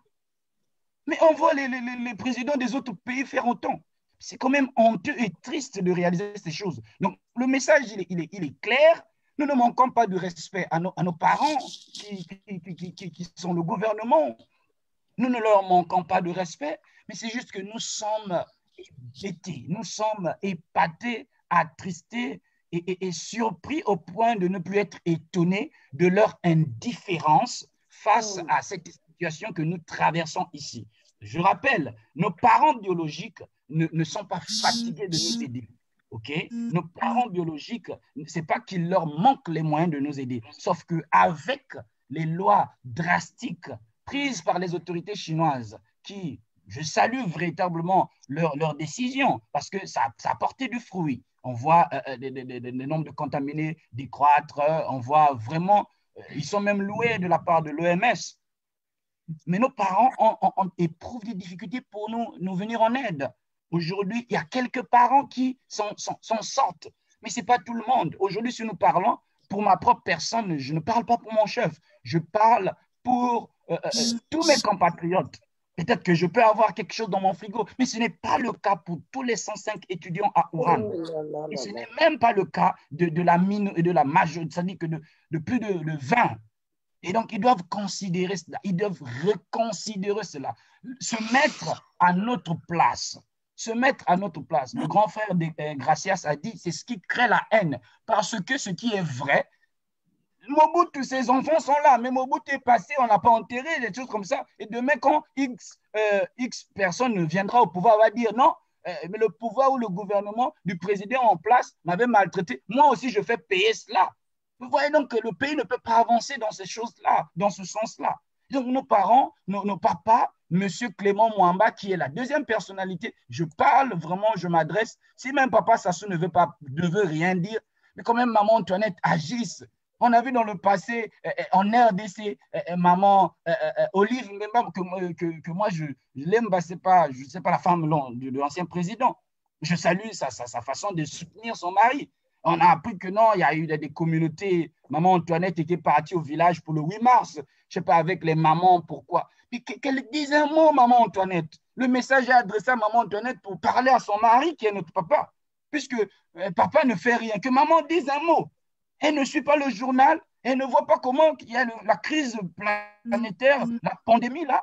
Mais on voit les présidents des autres pays faire autant. C'est quand même honteux et triste de réaliser ces choses. Donc, le message, il est clair. Nous ne manquons pas de respect à nos parents qui sont le gouvernement. Nous ne leur manquons pas de respect, mais c'est juste que nous sommes ébêtés, nous sommes épatés, attristés et surpris au point de ne plus être étonnés de leur indifférence face à cette situation que nous traversons ici. Je rappelle, nos parents biologiques ne sont pas fatigués de nous aider. Okay? Nos parents biologiques, ce n'est pas qu'il leur manque les moyens de nous aider, sauf qu'avec les lois drastiques prises par les autorités chinoises, qui, je salue véritablement leur décision, parce que ça a porté du fruit. On voit le nombre de contaminés décroître, on voit vraiment Ils sont même loués de la part de l'OMS. Mais nos parents éprouvent des difficultés pour nous venir en aide. Aujourd'hui, il y a quelques parents qui s'en sortent, mais ce n'est pas tout le monde. Aujourd'hui, si nous parlons, pour ma propre personne, je ne parle pas pour mon chef, je parle pour tous mes compatriotes. Peut-être que je peux avoir quelque chose dans mon frigo, mais ce n'est pas le cas pour tous les 105 étudiants à Ouran. Et ce n'est même pas le cas de la majorité, c'est-à-dire que de plus de 20. Et donc, ils doivent considérer cela, ils doivent reconsidérer cela, se mettre à notre place. Se mettre à notre place. Le grand frère de Gracias a dit, c'est ce qui crée la haine. Parce que ce qui est vrai, Mobutu, ses enfants sont là, mais Mobutu est passé, on n'a pas enterré, des choses comme ça. Et demain, quand X personne viendra au pouvoir, on va dire non, mais le pouvoir ou le gouvernement du président en place m'avait maltraité. Moi aussi, je fais payer cela. Vous voyez donc que le pays ne peut pas avancer dans ces choses-là, dans ce sens-là. Donc, nos parents, nos papas, M. Clément Mwamba, qui est la deuxième personnalité, je parle vraiment, je m'adresse. Si même Papa Sassou ne veut rien dire, mais quand même, Maman Antoinette agisse. On a vu dans le passé, en RDC, Maman Olive, que moi, je l'aime, je ne sais pas la femme de l'ancien président. Je salue sa façon de soutenir son mari. On a appris que non, il y a eu des communautés. Maman Antoinette était partie au village pour le 8 mars. Je ne sais pas avec les mamans, pourquoi. Puis qu'elle dise un mot, Maman Antoinette. Le message est adressé à Maman Antoinette pour parler à son mari, qui est notre papa. Puisque papa ne fait rien. Que maman dise un mot. Elle ne suit pas le journal. Elle ne voit pas comment il y a la crise planétaire, la pandémie là.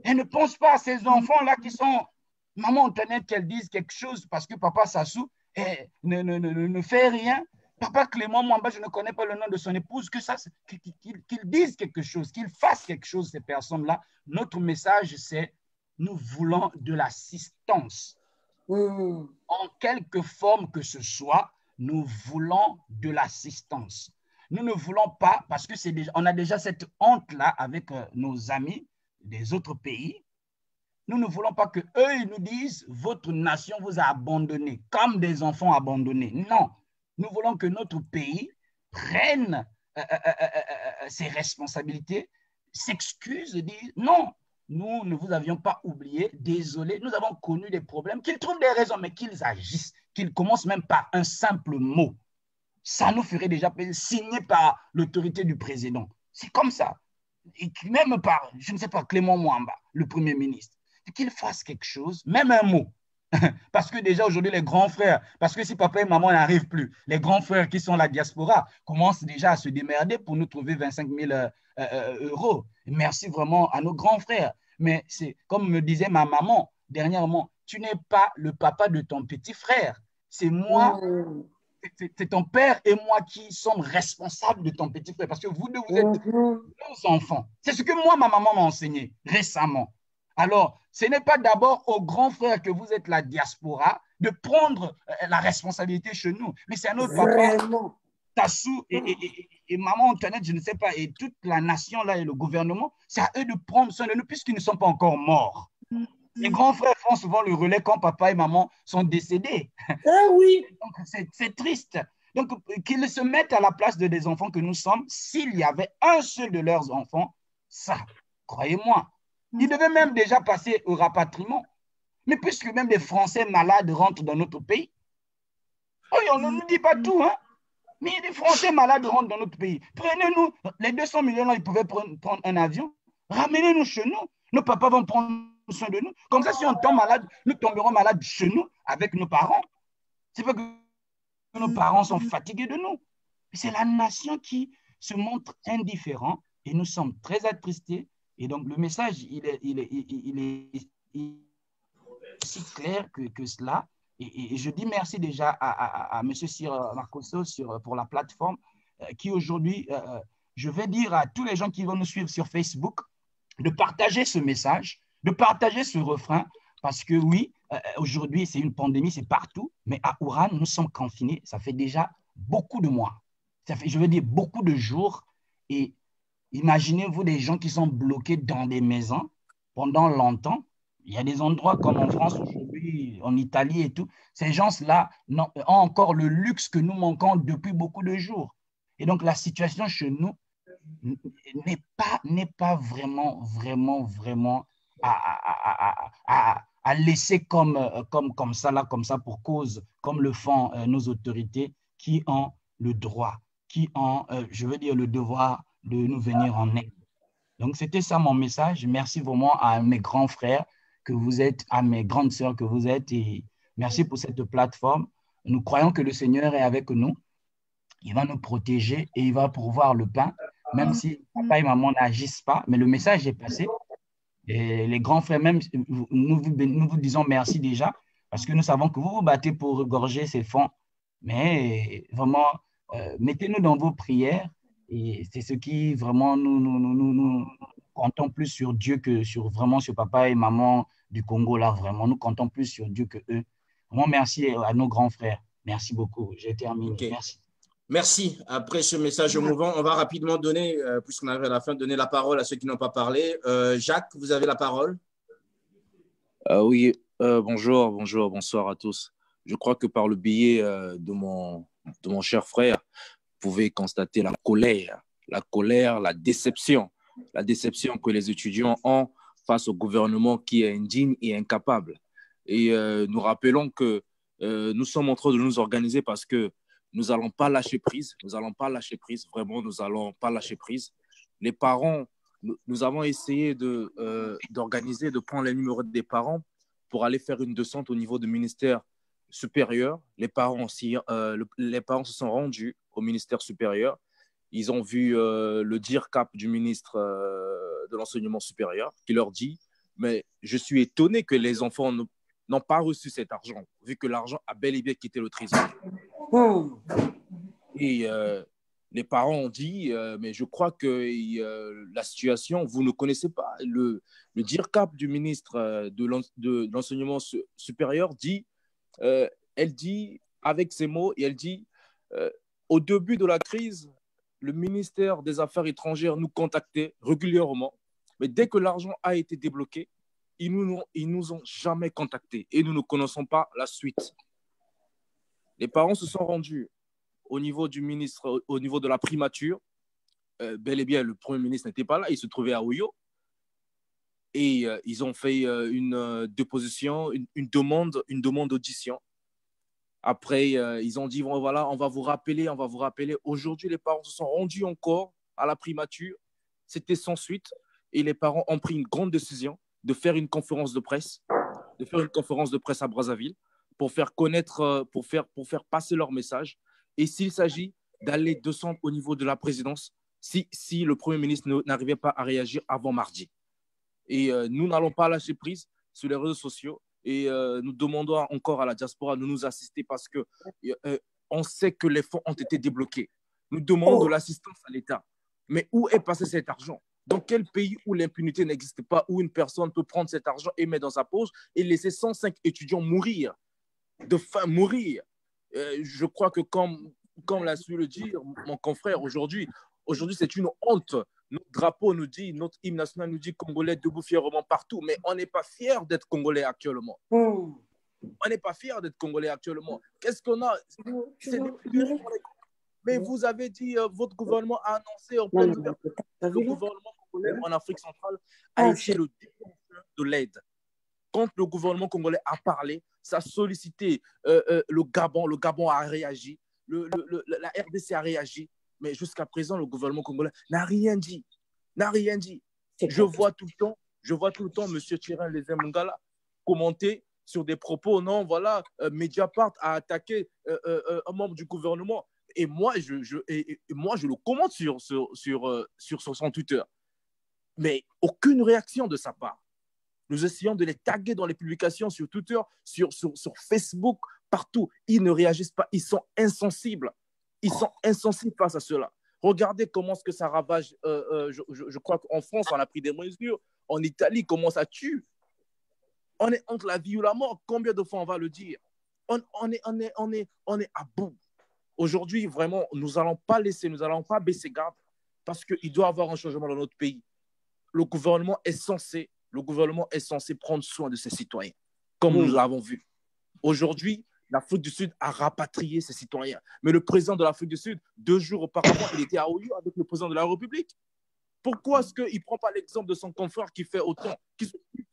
Elle ne pense pas à ces enfants-là qui sont... Maman Antoinette, qu'elle dise quelque chose parce que papa Sassou ne fait rien. Papa Clément Mwamba, je ne connais pas le nom de son épouse, qu'il dise quelque chose, qu'il fasse quelque chose, ces personnes-là. Notre message, c'est nous voulons de l'assistance. En quelque forme que ce soit, nous voulons de l'assistance. Nous ne voulons pas, parce que on a déjà cette honte-là avec nos amis des autres pays. Nous ne voulons pas qu'eux ils nous disent « Votre nation vous a abandonné, comme des enfants abandonnés ». Non, nous voulons que notre pays prenne ses responsabilités, s'excuse et dise « Non, nous ne vous avions pas oublié, désolé, nous avons connu des problèmes ». Qu'ils trouvent des raisons, mais qu'ils agissent, qu'ils commencent même par un simple mot. Ça nous ferait déjà plaisir, signé par l'autorité du président. C'est comme ça. Et même par, je ne sais pas, Clément Mwamba, le Premier ministre. Qu'il fasse quelque chose, même un mot. Parce que déjà aujourd'hui, les grands frères, parce que si papa et maman n'arrivent plus, les grands frères qui sont la diaspora commencent déjà à se démerder pour nous trouver 25 000 euros. Merci vraiment à nos grands frères. Mais c'est comme me disait ma maman dernièrement, tu n'es pas le papa de ton petit frère. C'est moi, c'est ton père et moi qui sommes responsables de ton petit frère. Parce que vous deux, vous êtes nos enfants. C'est ce que moi, ma maman m'a enseigné récemment. Alors, ce n'est pas d'abord aux grands frères que vous êtes la diaspora de prendre la responsabilité chez nous, mais c'est à notre papa, Tassou et maman Antoinette, je ne sais pas, et toute la nation là et le gouvernement, c'est à eux de prendre soin de nous puisqu'ils ne sont pas encore morts. Les grands frères font souvent le relais quand papa et maman sont décédés. Ah oui. Donc, c'est triste. Donc, qu'ils se mettent à la place de des enfants que nous sommes, s'il y avait un seul de leurs enfants, ça, croyez-moi, ils devaient même déjà passer au rapatriement. Mais puisque même des Français malades rentrent dans notre pays, on ne nous dit pas tout, hein? Mais des Français malades rentrent dans notre pays. Prenez-nous, les 200 millions là, ils pouvaient prendre un avion, ramenez-nous chez nous. Nos papas vont prendre soin de nous. Comme ça, si on tombe malade, nous tomberons malades chez nous avec nos parents. C'est pas que nos parents sont fatigués de nous. C'est la nation qui se montre indifférent et nous sommes très attristés. Et donc, le message, il est si clair que cela. Et je dis merci déjà à M. Sir Marcoso pour la plateforme qui aujourd'hui, je vais dire à tous les gens qui vont nous suivre sur Facebook de partager ce message, de partager ce refrain, parce que oui, aujourd'hui, c'est une pandémie, c'est partout, mais à Ouran, nous sommes confinés, ça fait déjà beaucoup de mois. Ça fait, je veux dire, beaucoup de jours. Et imaginez-vous des gens qui sont bloqués dans des maisons pendant longtemps. Il y a des endroits comme en France aujourd'hui, en Italie et tout. Ces gens-là ont encore le luxe que nous manquons depuis beaucoup de jours. Et donc, la situation chez nous n'est pas vraiment à laisser comme ça, là, comme ça, pour cause, comme le font nos autorités qui ont le droit, qui ont, je veux dire, le devoir de nous venir en aide. Donc, c'était ça mon message. Merci vraiment à mes grands frères que vous êtes, à mes grandes sœurs que vous êtes, et merci pour cette plateforme. Nous croyons que le Seigneur est avec nous. Il va nous protéger et il va pourvoir le pain, même si papa et maman n'agissent pas. Mais le message est passé. Et les grands frères, même, nous vous disons merci déjà, parce que nous savons que vous vous battez pour regorger ces fonds. Mais vraiment, mettez-nous dans vos prières. Et c'est ce qui vraiment nous comptons plus sur Dieu que vraiment sur papa et maman du Congo, là, vraiment. Nous comptons plus sur Dieu que eux. Vraiment, merci à nos grands frères. Merci beaucoup. J'ai terminé. Okay. Merci. Merci. Après ce message émouvant, on va rapidement donner, puisqu'on arrive à la fin, donner la parole à ceux qui n'ont pas parlé. Jacques, vous avez la parole. Oui, bonjour, bonsoir à tous. Je crois que par le biais de mon cher frère, vous pouvez constater la colère, la déception que les étudiants ont face au gouvernement qui est indigne et incapable. Et nous rappelons que nous sommes en train de nous organiser parce que nous n'allons pas lâcher prise. Vraiment, nous n'allons pas lâcher prise. Les parents, nous avons essayé d'organiser, de prendre les numéros des parents pour aller faire une descente au niveau du ministère supérieur. Les parents se sont rendus au ministère supérieur. Ils ont vu le DIRCAP du ministre de l'enseignement supérieur qui leur dit « Mais je suis étonné que les enfants n'ont pas reçu cet argent, vu que l'argent a bel et bien quitté le trésor. » Et les parents ont dit mais je crois que la situation, vous ne connaissez pas. Le DIRCAP du ministre de l'enseignement supérieur dit, elle dit avec ces mots, et elle dit au début de la crise, le ministère des Affaires étrangères nous contactait régulièrement, mais dès que l'argent a été débloqué, ils nous ont jamais contactés et nous ne connaissons pas la suite. Les parents se sont rendus au niveau du ministre, au niveau de la primature. Bel et bien, le Premier ministre n'était pas là, il se trouvait à Oyo. Et ils ont fait une déposition, une demande d'audition. Après, ils ont dit, bon, voilà, on va vous rappeler. Aujourd'hui, les parents se sont rendus encore à la primature. C'était sans suite. Et les parents ont pris une grande décision de faire une conférence de presse, à Brazzaville, pour faire connaître, pour faire passer leur message. Et s'il s'agit d'aller descendre au niveau de la présidence, si le Premier ministre n'arrivait pas à réagir avant mardi. Et nous n'allons pas lâcher prise sur les réseaux sociaux. Et nous demandons encore à la diaspora de nous assister parce qu'on sait que les fonds ont été débloqués. Nous demandons de l'assistance à l'État. Mais où est passé cet argent? Dans quel pays où l'impunité n'existe pas, où une personne peut prendre cet argent et mettre dans sa poche et laisser 105 étudiants mourir, de faim, mourir? Je crois que comme l'a su le dire mon confrère, aujourd'hui c'est une honte. Notre drapeau nous dit, notre hymne national nous dit Congolais debout fièrement partout, mais on n'est pas fiers d'être Congolais actuellement. On n'est pas fiers d'être Congolais actuellement. Qu'est-ce qu'on a? Mais vous avez dit, votre gouvernement a annoncé en pleine ouverture, le gouvernement congolais en Afrique centrale a été le défenseur de l'aide. Quand le gouvernement congolais a parlé, ça a sollicité le Gabon a réagi, la RDC a réagi, mais jusqu'à présent, le gouvernement congolais n'a rien dit. Je vois tout le temps M. Tirin Lezemungala commenter sur des propos, non, voilà, Mediapart a attaqué un membre du gouvernement. Et moi, je le commente sur son Twitter. Mais aucune réaction de sa part. Nous essayons de les taguer dans les publications sur Twitter, sur Facebook, partout. Ils ne réagissent pas. Ils sont insensibles. Face à cela. Regardez comment est-ce que ça ravage. Je crois qu'en France, on a pris des mesures. En Italie, comment ça tue. On est entre la vie ou la mort. Combien de fois on va le dire? On est à bout. Aujourd'hui, vraiment, nous n'allons pas baisser garde parce qu'il doit y avoir un changement dans notre pays. Le gouvernement est censé prendre soin de ses citoyens, comme nous l'avons vu. Aujourd'hui, l'Afrique du Sud a rapatrié ses citoyens. Mais le président de l'Afrique du Sud, 2 jours auparavant, il était à Oyo avec le président de la République. Pourquoi est-ce qu'il ne prend pas l'exemple de son confrère qui fait autant, qui s'occupe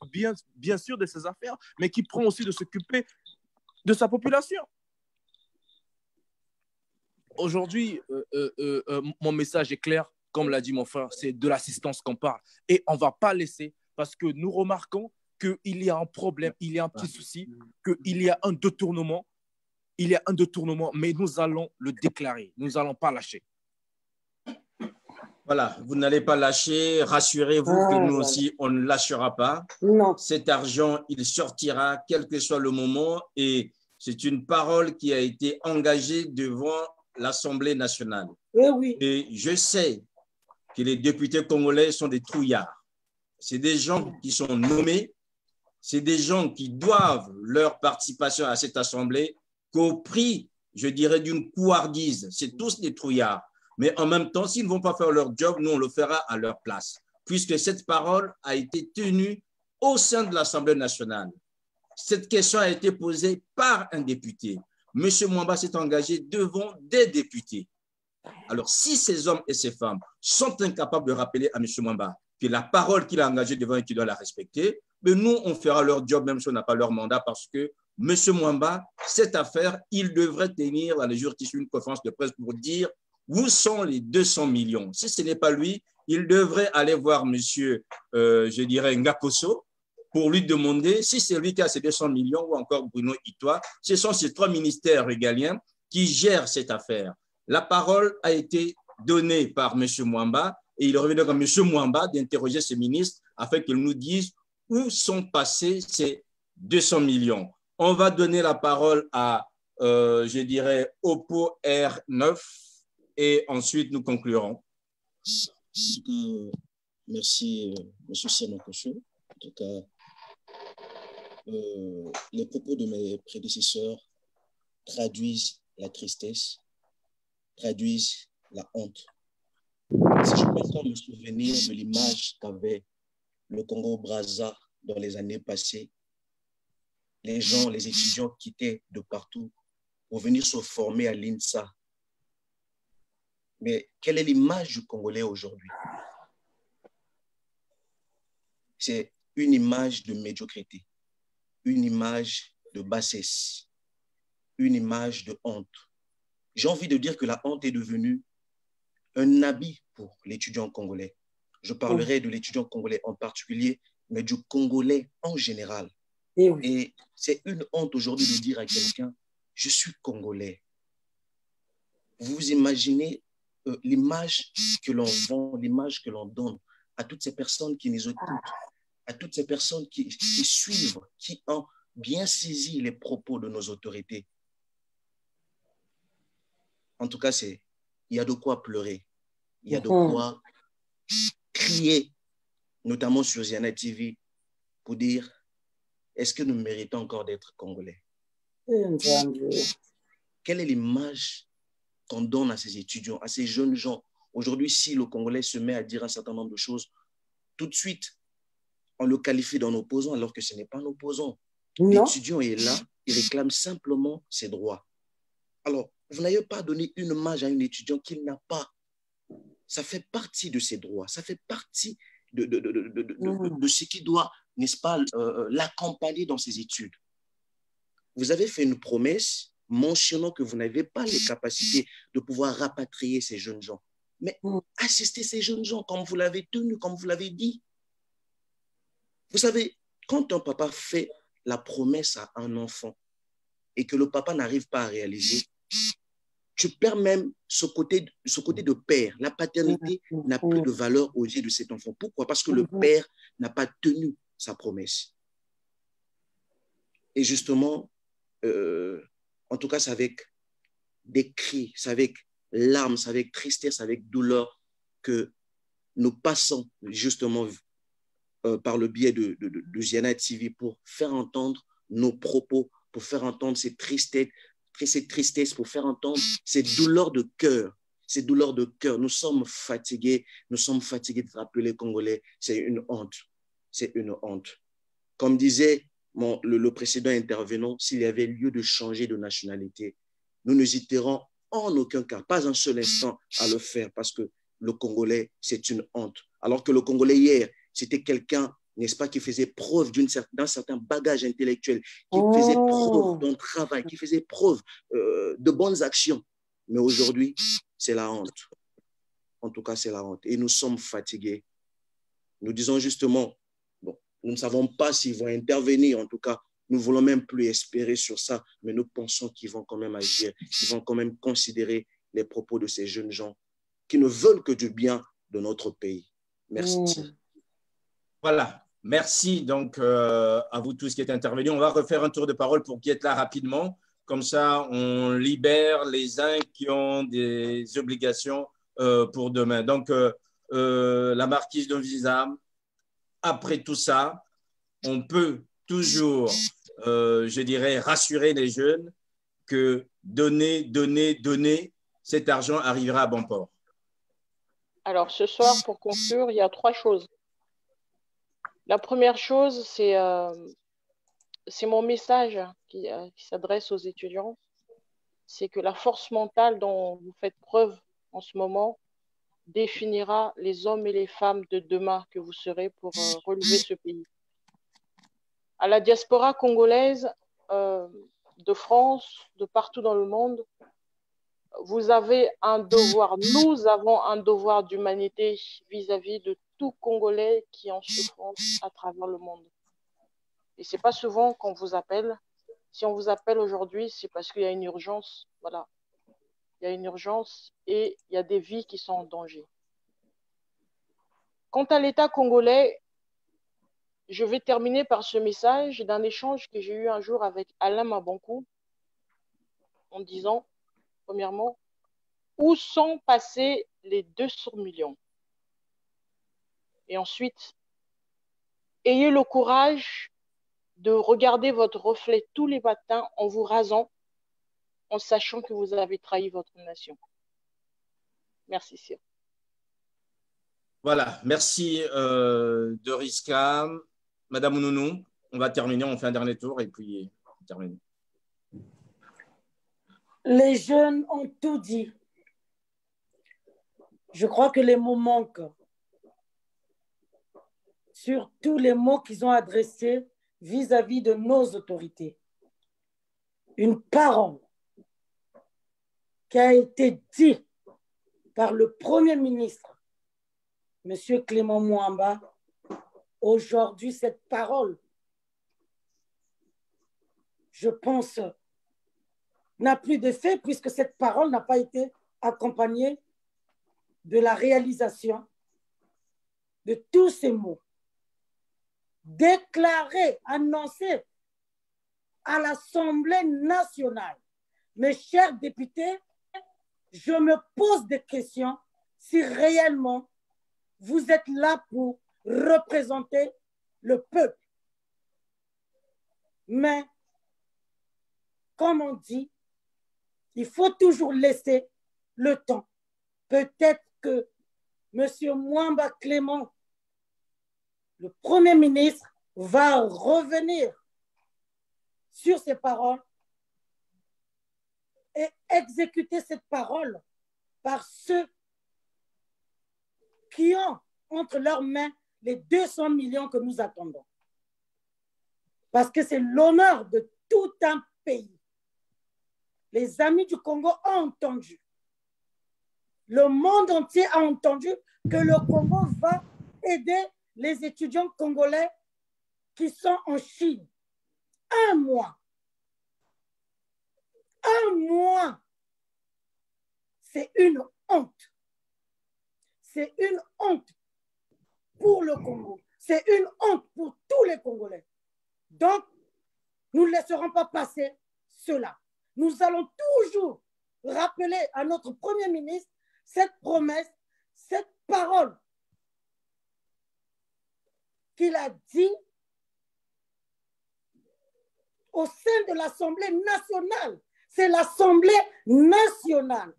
bien sûr de ses affaires, mais qui prend aussi de s'occuper de sa population? Aujourd'hui, mon message est clair, comme l'a dit mon frère, c'est de l'assistance qu'on parle. Et on ne va pas laisser, parce que nous remarquons qu'il y a un problème, il y a un petit souci, qu'il y a un détournement, mais nous allons le déclarer, nous n'allons pas lâcher. Voilà, vous n'allez pas lâcher, rassurez-vous que nous aussi, on ne lâchera pas. Non. Cet argent, il sortira quel que soit le moment et c'est une parole qui a été engagée devant l'Assemblée nationale. Oui. Et je sais que les députés congolais sont des trouillards. C'est des gens qui sont nommés, c'est des gens qui doivent leur participation à cette Assemblée qu'au prix, je dirais, d'une couardise. C'est tous des trouillards. Mais en même temps, s'ils ne vont pas faire leur job, nous, on le fera à leur place, puisque cette parole a été tenue au sein de l'Assemblée nationale. Cette question a été posée par un député. M. Mwamba s'est engagé devant des députés. Alors, si ces hommes et ces femmes sont incapables de rappeler à M. Mwamba que la parole qu'il a engagée devant et qu'il doit la respecter, mais nous, on fera leur job même si on n'a pas leur mandat parce que M. Mwamba, cette affaire, il devrait tenir dans les jours qui suivent une conférence de presse pour dire où sont les 200 millions. Si ce n'est pas lui, il devrait aller voir M. Je dirais, Ngakoso pour lui demander si c'est lui qui a ces 200 millions ou encore Bruno Itoa. Ce sont ces 3 ministères régaliens qui gèrent cette affaire. La parole a été donnée par M. Mwamba et il revient à M. Mwamba d'interroger ses ministres afin qu'ils nous disent où sont passés ces 200 millions. On va donner la parole à, je dirais, Oppo R9 et ensuite nous conclurons. En tout cas, merci, M. Senokoso. En tout cas, les propos de mes prédécesseurs traduisent la tristesse, traduisent la honte. Si je peux encore me souvenir de l'image qu'avait le Congo-Brazza dans les années passées, les gens, les étudiants quittaient de partout pour venir se former à l'INSA. Mais quelle est l'image du Congolais aujourd'hui? C'est une image de médiocrité, une image de bassesse, une image de honte. J'ai envie de dire que la honte est devenue un habit pour l'étudiant congolais. Je parlerai de l'étudiant congolais en particulier, mais du Congolais en général. Et c'est une honte aujourd'hui de dire à quelqu'un, je suis Congolais. Vous imaginez l'image que l'on vend, l'image que l'on donne à toutes ces personnes qui nous écoutent, à toutes ces personnes qui suivent, qui ont bien saisi les propos de nos autorités. En tout cas, il y a de quoi pleurer, il y a de quoi crier, notamment sur Ziana TV, pour dire, est-ce que nous méritons encore d'être Congolais? Quelle est l'image qu'on donne à ces étudiants, à ces jeunes gens? Aujourd'hui, si le Congolais se met à dire un certain nombre de choses, tout de suite, on le qualifie d'un opposant alors que ce n'est pas un opposant. L'étudiant est là, il réclame simplement ses droits. Alors, vous n'avez pas donné une image à un étudiant qu'il n'a pas. Ça fait partie de ses droits, ça fait partie de ce qui doit, n'est-ce pas, l'accompagner dans ses études. Vous avez fait une promesse mentionnant que vous n'avez pas les capacités de pouvoir rapatrier ces jeunes gens. Mais assistez ces jeunes gens comme vous l'avez tenu, comme vous l'avez dit. Vous savez, quand un papa fait la promesse à un enfant et que le papa n'arrive pas à réaliser, tu perds même ce côté de père. La paternité n'a plus de valeur aux yeux de cet enfant. Pourquoi? Parce que le père n'a pas tenu sa promesse. Et justement, en tout cas, c'est avec des cris, c'est avec larmes, c'est avec tristesse, c'est avec douleur que nous passons justement par le biais de Ziana TV pour faire entendre nos propos, pour faire entendre ces tristesses, pour faire entendre ces douleurs de cœur. Ces douleurs de cœur. Nous sommes fatigués de rappeler les Congolais. C'est une honte. C'est une honte. Comme disait le précédent intervenant, s'il y avait lieu de changer de nationalité, nous n'hésiterons en aucun cas, pas un seul instant à le faire parce que le Congolais, c'est une honte. Alors que le Congolais hier, c'était quelqu'un, n'est-ce pas, qui faisait preuve d'un certain bagage intellectuel, qui faisait preuve d'un travail, qui faisait preuve de bonnes actions. Mais aujourd'hui, c'est la honte. En tout cas, c'est la honte. Et nous sommes fatigués. Nous disons justement, bon, nous ne savons pas s'ils vont intervenir. En tout cas, nous ne voulons même plus espérer sur ça, mais nous pensons qu'ils vont quand même agir, qu'ils vont quand même considérer les propos de ces jeunes gens qui ne veulent que du bien de notre pays. Merci. Voilà. Merci donc à vous tous qui êtes intervenus. On va refaire un tour de parole pour qui est là rapidement. Comme ça, on libère les uns qui ont des obligations pour demain. Donc, la marquise de Vizam, après tout ça, on peut toujours, je dirais, rassurer les jeunes que donner, cet argent arrivera à bon port. Alors, ce soir, pour conclure, il y a 3 choses. La première chose, c'est mon message qui s'adresse aux étudiants. C'est que la force mentale dont vous faites preuve en ce moment définira les hommes et les femmes de demain que vous serez pour relever ce pays. À la diaspora congolaise de France, de partout dans le monde, vous avez un devoir, nous avons un devoir d'humanité vis-à-vis de tout Congolais qui est en souffrance à travers le monde. Et ce n'est pas souvent qu'on vous appelle. Si on vous appelle aujourd'hui, c'est parce qu'il y a une urgence. Voilà. Il y a une urgence et il y a des vies qui sont en danger. Quant à l'État congolais, je vais terminer par ce message d'un échange que j'ai eu un jour avec Alain Mabankou en disant, premièrement, où sont passés les 200 millions? Et ensuite, ayez le courage de regarder votre reflet tous les matins en vous rasant, en sachant que vous avez trahi votre nation. Merci, Sir. Voilà, merci Doris Kam. Madame Ounonou, on va terminer, on fait un dernier tour et puis on termine. Les jeunes ont tout dit. Je crois que les mots manquent. Surtout les mots qu'ils ont adressés vis-à-vis de nos autorités. Une parole qui a été dite par le Premier ministre, M. Clément Mouamba. Aujourd'hui, cette parole, je pense, n'a plus d'effet puisque cette parole n'a pas été accompagnée de la réalisation de tous ces mots. Déclarés, annoncés à l'Assemblée nationale. Mes chers députés, je me pose des questions si réellement vous êtes là pour représenter le peuple. Mais, comme on dit, il faut toujours laisser le temps. Peut-être que M. Mouamba Clément, le Premier ministre, va revenir sur ces paroles et exécuter cette parole par ceux qui ont entre leurs mains les 200 millions que nous attendons. Parce que c'est l'honneur de tout un pays. Les amis du Congo ont entendu. Le monde entier a entendu que le Congo va aider les étudiants congolais qui sont en Chine. 1 mois. 1 mois. C'est une honte. C'est une honte pour le Congo. C'est une honte pour tous les Congolais. Donc, nous ne laisserons pas passer cela. Nous allons toujours rappeler à notre Premier ministre cette promesse, cette parole qu'il a dit au sein de l'Assemblée nationale. C'est l'Assemblée nationale.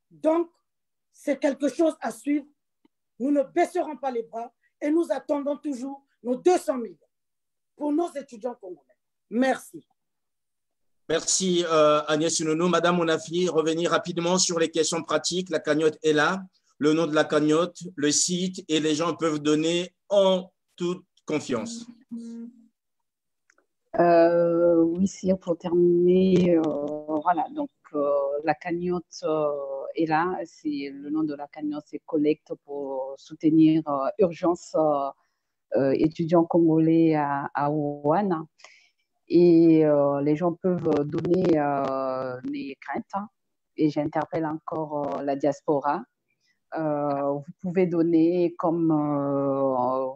Donc, c'est quelque chose à suivre. Nous ne baisserons pas les bras et nous attendons toujours nos 200 millions. pour nos étudiants congolais. Merci. Merci Agnès Sounono. Madame, on a fini. Revenir rapidement sur les questions pratiques. La cagnotte est là. Le nom de la cagnotte, le site, et les gens peuvent donner en toute confiance. Oui, si, pour terminer, voilà, donc la cagnotte est là. Le nom de la cagnotte, c'est Collecte pour soutenir urgence étudiants congolais à Wuhan. Et les gens peuvent donner les craintes. Hein, et j'interpelle encore la diaspora. Vous pouvez donner, comme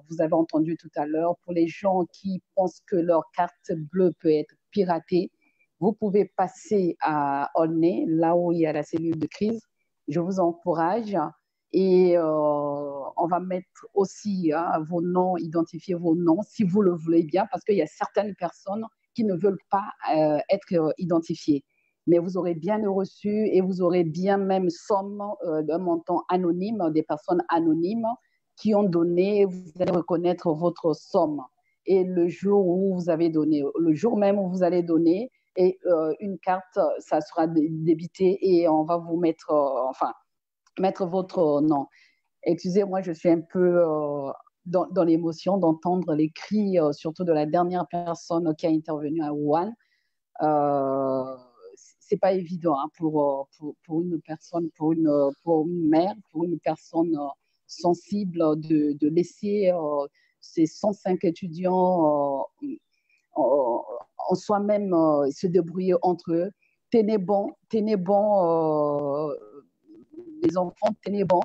vous avez entendu tout à l'heure, pour les gens qui pensent que leur carte bleue peut être piratée, vous pouvez passer à Aulnay, là où il y a la cellule de crise. Je vous encourage et on va mettre aussi vos noms, identifier vos noms si vous le voulez bien, parce qu'il y a certaines personnes qui ne veulent pas être identifiées. Mais vous aurez bien reçu et vous aurez bien même somme d'un montant anonyme, des personnes anonymes qui ont donné, vous allez reconnaître votre somme. Et le jour où vous avez donné, le jour même où vous allez donner, et une carte, ça sera débité et on va vous mettre, mettre votre nom. Excusez-moi, je suis un peu dans l'émotion d'entendre les cris, surtout de la dernière personne qui a intervenu à Wuhan. C'est pas évident hein, pour une personne, pour une mère, pour une personne sensible de laisser ces 105 étudiants en soi-même se débrouiller entre eux. Tenez bon, les enfants, tenez bon.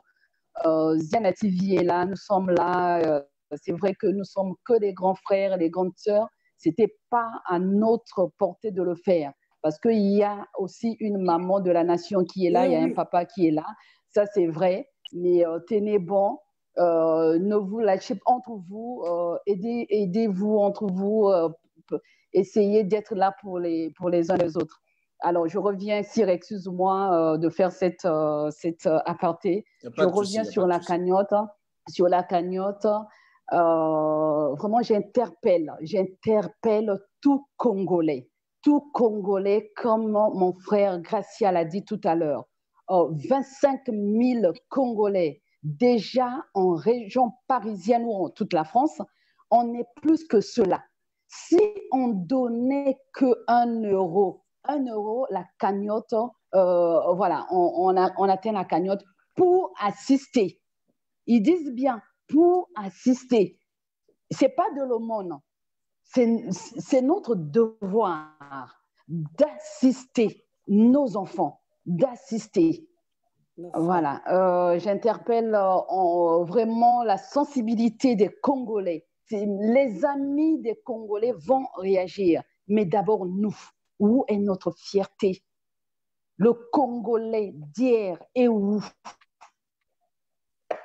Ziana TV est là, nous sommes là. C'est vrai que nous sommes que des grands frères et des grandes sœurs. C'était pas à notre portée de le faire. Parce qu'il y a aussi une maman de la nation qui est là, il y a un papa qui est là. Ça, c'est vrai. Mais tenez bon, ne vous lâchez pas entre vous, aidez-vous entre vous, essayez d'être là pour les uns et les autres. Alors, je reviens, Cyr, excuse-moi de faire cette aparté. Je reviens sur la cagnotte. Sur la cagnotte, vraiment, j'interpelle tout Congolais. Tout Congolais, comme mon frère Gracia l'a dit tout à l'heure. 25 000 Congolais, déjà en région parisienne ou en toute la France, on est plus que cela. Si on donnait que 1 euro, la cagnotte, voilà, on atteint la cagnotte pour assister. Ils disent bien, pour assister. Ce n'est pas de l'aumône. C'est notre devoir d'assister nos enfants, d'assister. Voilà, j'interpelle vraiment la sensibilité des Congolais. Les amis des Congolais vont réagir, mais d'abord nous. Où est notre fierté? Le Congolais d'hier est où?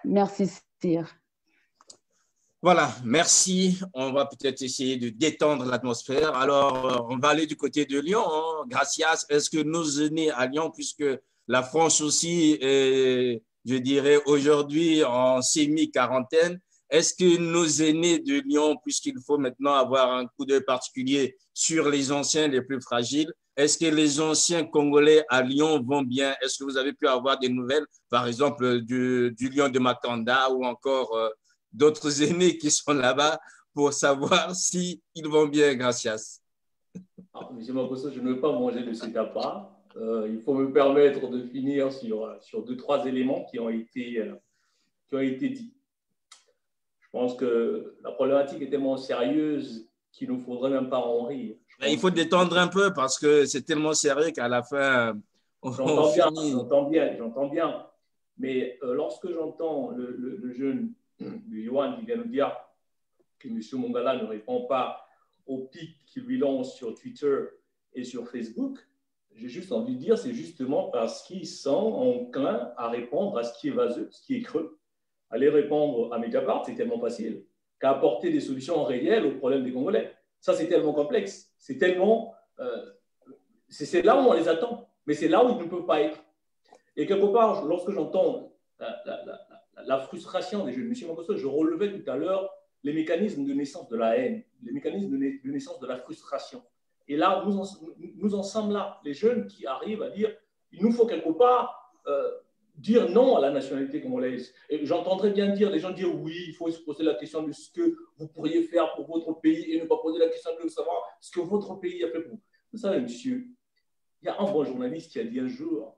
Merci, Cyr. Voilà, merci. On va peut-être essayer de détendre l'atmosphère. Alors, on va aller du côté de Lyon. Hein. Gracias. Est-ce que nos aînés à Lyon, puisque la France aussi est, je dirais, aujourd'hui en semi-quarantaine, est-ce que nos aînés de Lyon, puisqu'il faut maintenant avoir un coup d'œil particulier sur les anciens les plus fragiles, est-ce que les anciens Congolais à Lyon vont bien? Est-ce que vous avez pu avoir des nouvelles, par exemple, du Lion de Makanda ou encore d'autres aînés qui sont là-bas pour savoir s'ils vont bien, gracias? Monsieur Makosso, je ne veux pas manger de cet appât. Il faut me permettre de finir sur 2-3 éléments qui ont été dits. Je pense que la problématique est tellement sérieuse qu'il ne faudrait même pas en rire. Il faut détendre un peu parce que c'est tellement sérieux qu'à la fin, on finit. J'entends bien. Mais lorsque j'entends le jeune de Yohan qui vient nous dire que M. Mongala ne répond pas aux pics qu'il lui lance sur Twitter et sur Facebook, j'ai juste envie de dire c'est justement parce qu'ils sont enclins à répondre à ce qui est vaseux, ce qui est creux. Aller répondre à Mediapart, c'est tellement facile qu'à apporter des solutions réelles aux problèmes des Congolais. Ça, c'est tellement complexe. C'est tellement... c'est là où on les attend, mais c'est là où ils ne peuvent pas être. Et quelque part, lorsque j'entends la frustration des jeunes, M. Mangosso, je relevais tout à l'heure les mécanismes de naissance de la haine, les mécanismes de naissance de la frustration. Et là, nous en sommes là, les jeunes qui arrivent à dire, il nous faut quelque part dire non à la nationalité congolaise. Et j'entendrais bien dire, les gens dire oui, il faut se poser la question de ce que vous pourriez faire pour votre pays et ne pas poser la question de savoir ce que votre pays a fait pour vous. Vous savez, monsieur, il y a un bon journaliste qui a dit un jour,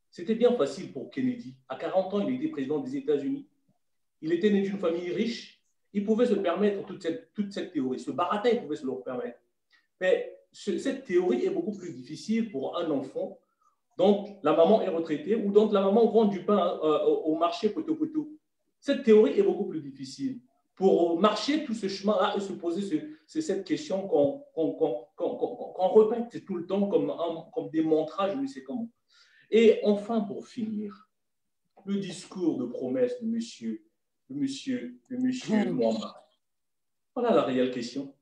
c'était bien facile pour Kennedy. À 40 ans, il était président des États-Unis. Il était né d'une famille riche. Il pouvait se permettre toute cette théorie. Ce baratin, il pouvait se le permettre. Mais cette théorie est beaucoup plus difficile pour un enfant dont la maman est retraitée ou dont la maman vend du pain au marché poteau-poteau. Cette théorie est beaucoup plus difficile. Pour marcher tout ce chemin-là et se poser cette question qu'on répète tout le temps comme des mantras, je ne sais comment. Et enfin, pour finir, le discours de promesse de monsieur Mwamba. Voilà la réelle question.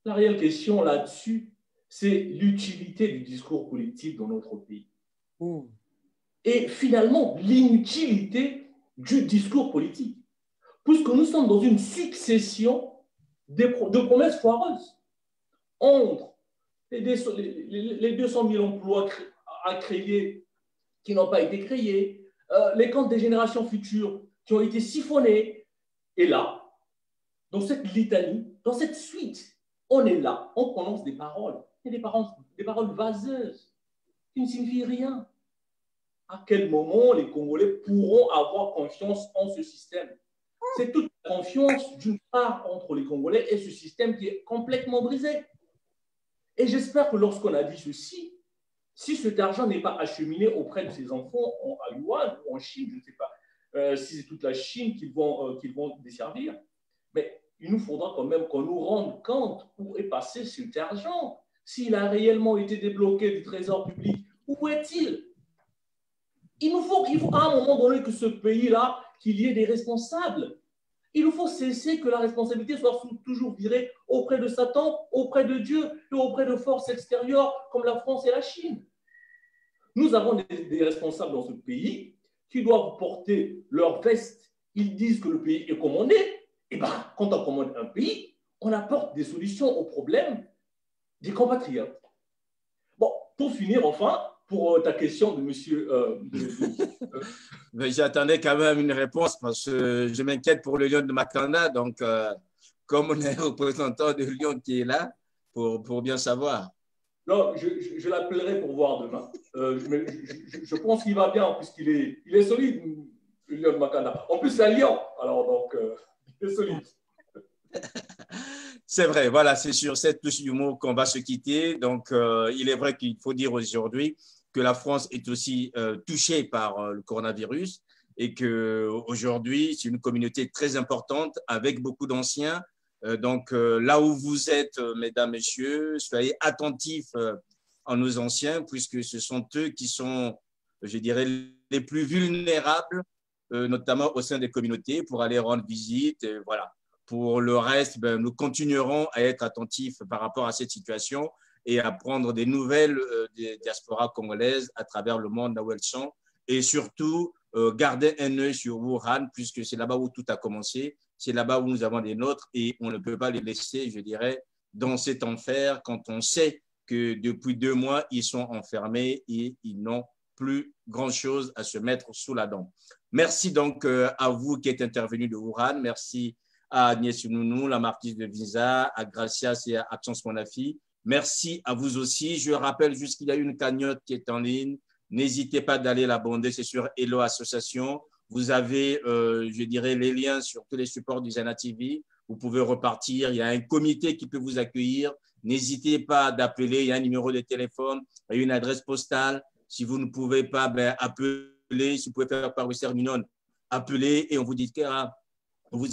La réelle question là-dessus, c'est l'utilité du discours politique dans notre pays. Et finalement, l'inutilité du discours politique. Puisque nous sommes dans une succession de promesses foireuses. Entre les 200 000 emplois à créer qui n'ont pas été créés, les comptes des générations futures qui ont été siphonnés. Et là, dans cette litanie, dans cette suite, on est là, on prononce des paroles, et des paroles vaseuses qui ne signifient rien. À quel moment les Congolais pourront avoir confiance en ce système? C'est toute la confiance d'une part entre les Congolais et ce système qui est complètement brisé. Et j'espère que lorsqu'on a dit ceci, si cet argent n'est pas acheminé auprès de ces enfants à Yuan ou en Chine, je ne sais pas si c'est toute la Chine qu'ils vont desservir, mais il nous faudra quand même qu'on nous rende compte où est passé cet argent. S'il a réellement été débloqué du trésor public, où est-il? Il faut à un moment donné que ce pays-là, qu'il y ait des responsables. Il nous faut cesser que la responsabilité soit toujours virée auprès de Satan, auprès de Dieu et auprès de forces extérieures comme la France et la Chine. Nous avons des responsables dans ce pays qui doivent porter leur veste. Ils disent que le pays est commandé. Et bien, quand on commande un pays, on apporte des solutions aux problèmes des compatriotes. Bon, pour finir, enfin, pour ta question de monsieur... J'attendais quand même une réponse parce que je m'inquiète pour le lion de Makanda. Donc, comme on est représentant de Lyon qui est là, pour bien savoir. Non, je l'appellerai pour voir demain. Mais je pense qu'il va bien puisqu'il est solide, le lion de Makanda. En plus, c'est un lion. Alors, donc, il est solide. C'est vrai, voilà, c'est sur cette touche d'humour qu'on va se quitter. Donc, il est vrai qu'il faut dire aujourd'hui que la France est aussi touchée par le coronavirus et qu'aujourd'hui, c'est une communauté très importante avec beaucoup d'anciens. Donc, là où vous êtes, mesdames, messieurs, soyez attentifs à nos anciens puisque ce sont eux qui sont, je dirais, les plus vulnérables, notamment au sein des communautés, pour aller rendre visite. Voilà. Pour le reste, nous continuerons à être attentifs par rapport à cette situation et à prendre des nouvelles des diasporas congolaises à travers le monde là où elles sont. Et surtout, garder un œil sur Wuhan, puisque c'est là-bas où tout a commencé. C'est là-bas où nous avons des nôtres et on ne peut pas les laisser, je dirais, dans cet enfer quand on sait que depuis 2 mois, ils sont enfermés et ils n'ont plus grand-chose à se mettre sous la dent. Merci donc à vous qui êtes intervenus de Wuhan. Merci à Agnès Nounou, la marquise de Visa, à Gracias et à Absence Monafi. Merci à vous aussi. Je rappelle juste qu'il y a une cagnotte qui est en ligne. N'hésitez pas d'aller l'abonder, c'est sur Hello Association. Vous avez, je dirais, les liens sur tous les supports du Zana TV. Vous pouvez repartir. Il y a un comité qui peut vous accueillir. N'hésitez pas d'appeler. Il y a un numéro de téléphone, il y a une adresse postale. Si vous ne pouvez pas, appelez. Si vous pouvez faire par Western Union, appelez et on vous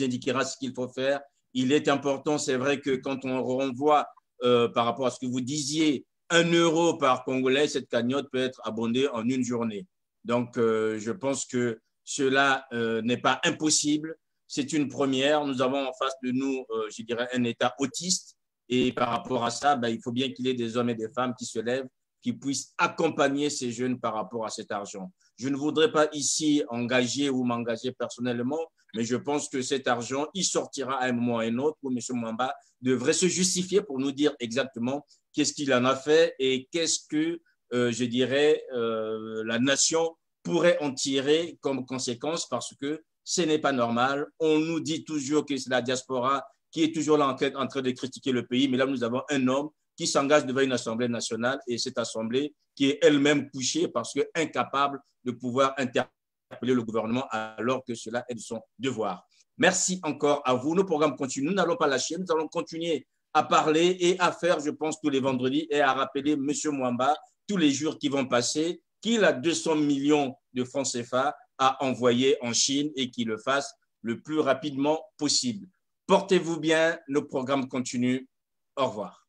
indiquera ce qu'il faut faire. Il est important, c'est vrai que quand on renvoie par rapport à ce que vous disiez, 1 euro par Congolais, cette cagnotte peut être abondée en une journée. Donc, je pense que cela n'est pas impossible. C'est une première. Nous avons en face de nous, je dirais, un État autiste. Et par rapport à ça, il faut bien qu'il y ait des hommes et des femmes qui se lèvent qui puisse accompagner ces jeunes par rapport à cet argent. Je ne voudrais pas ici engager ou m'engager personnellement, mais je pense que cet argent, il sortira à un moment ou à un autre où M. Mwamba devrait se justifier pour nous dire exactement qu'est-ce qu'il en a fait et qu'est-ce que, je dirais, la nation pourrait en tirer comme conséquence, parce que ce n'est pas normal. On nous dit toujours que c'est la diaspora qui est toujours là en train de critiquer le pays, mais là, nous avons un homme qui s'engage devant une assemblée nationale, et cette assemblée qui est elle-même couchée parce qu'incapable de pouvoir interpeller le gouvernement alors que cela est de son devoir. Merci encore à vous. Nos programmes continuent. Nous n'allons pas lâcher. Nous allons continuer à parler et à faire, je pense, tous les vendredis, et à rappeler M. Mwamba tous les jours qui vont passer qu'il a 200 millions de francs CFA à envoyer en Chine et qu'il le fasse le plus rapidement possible. Portez-vous bien. Nos programmes continuent. Au revoir.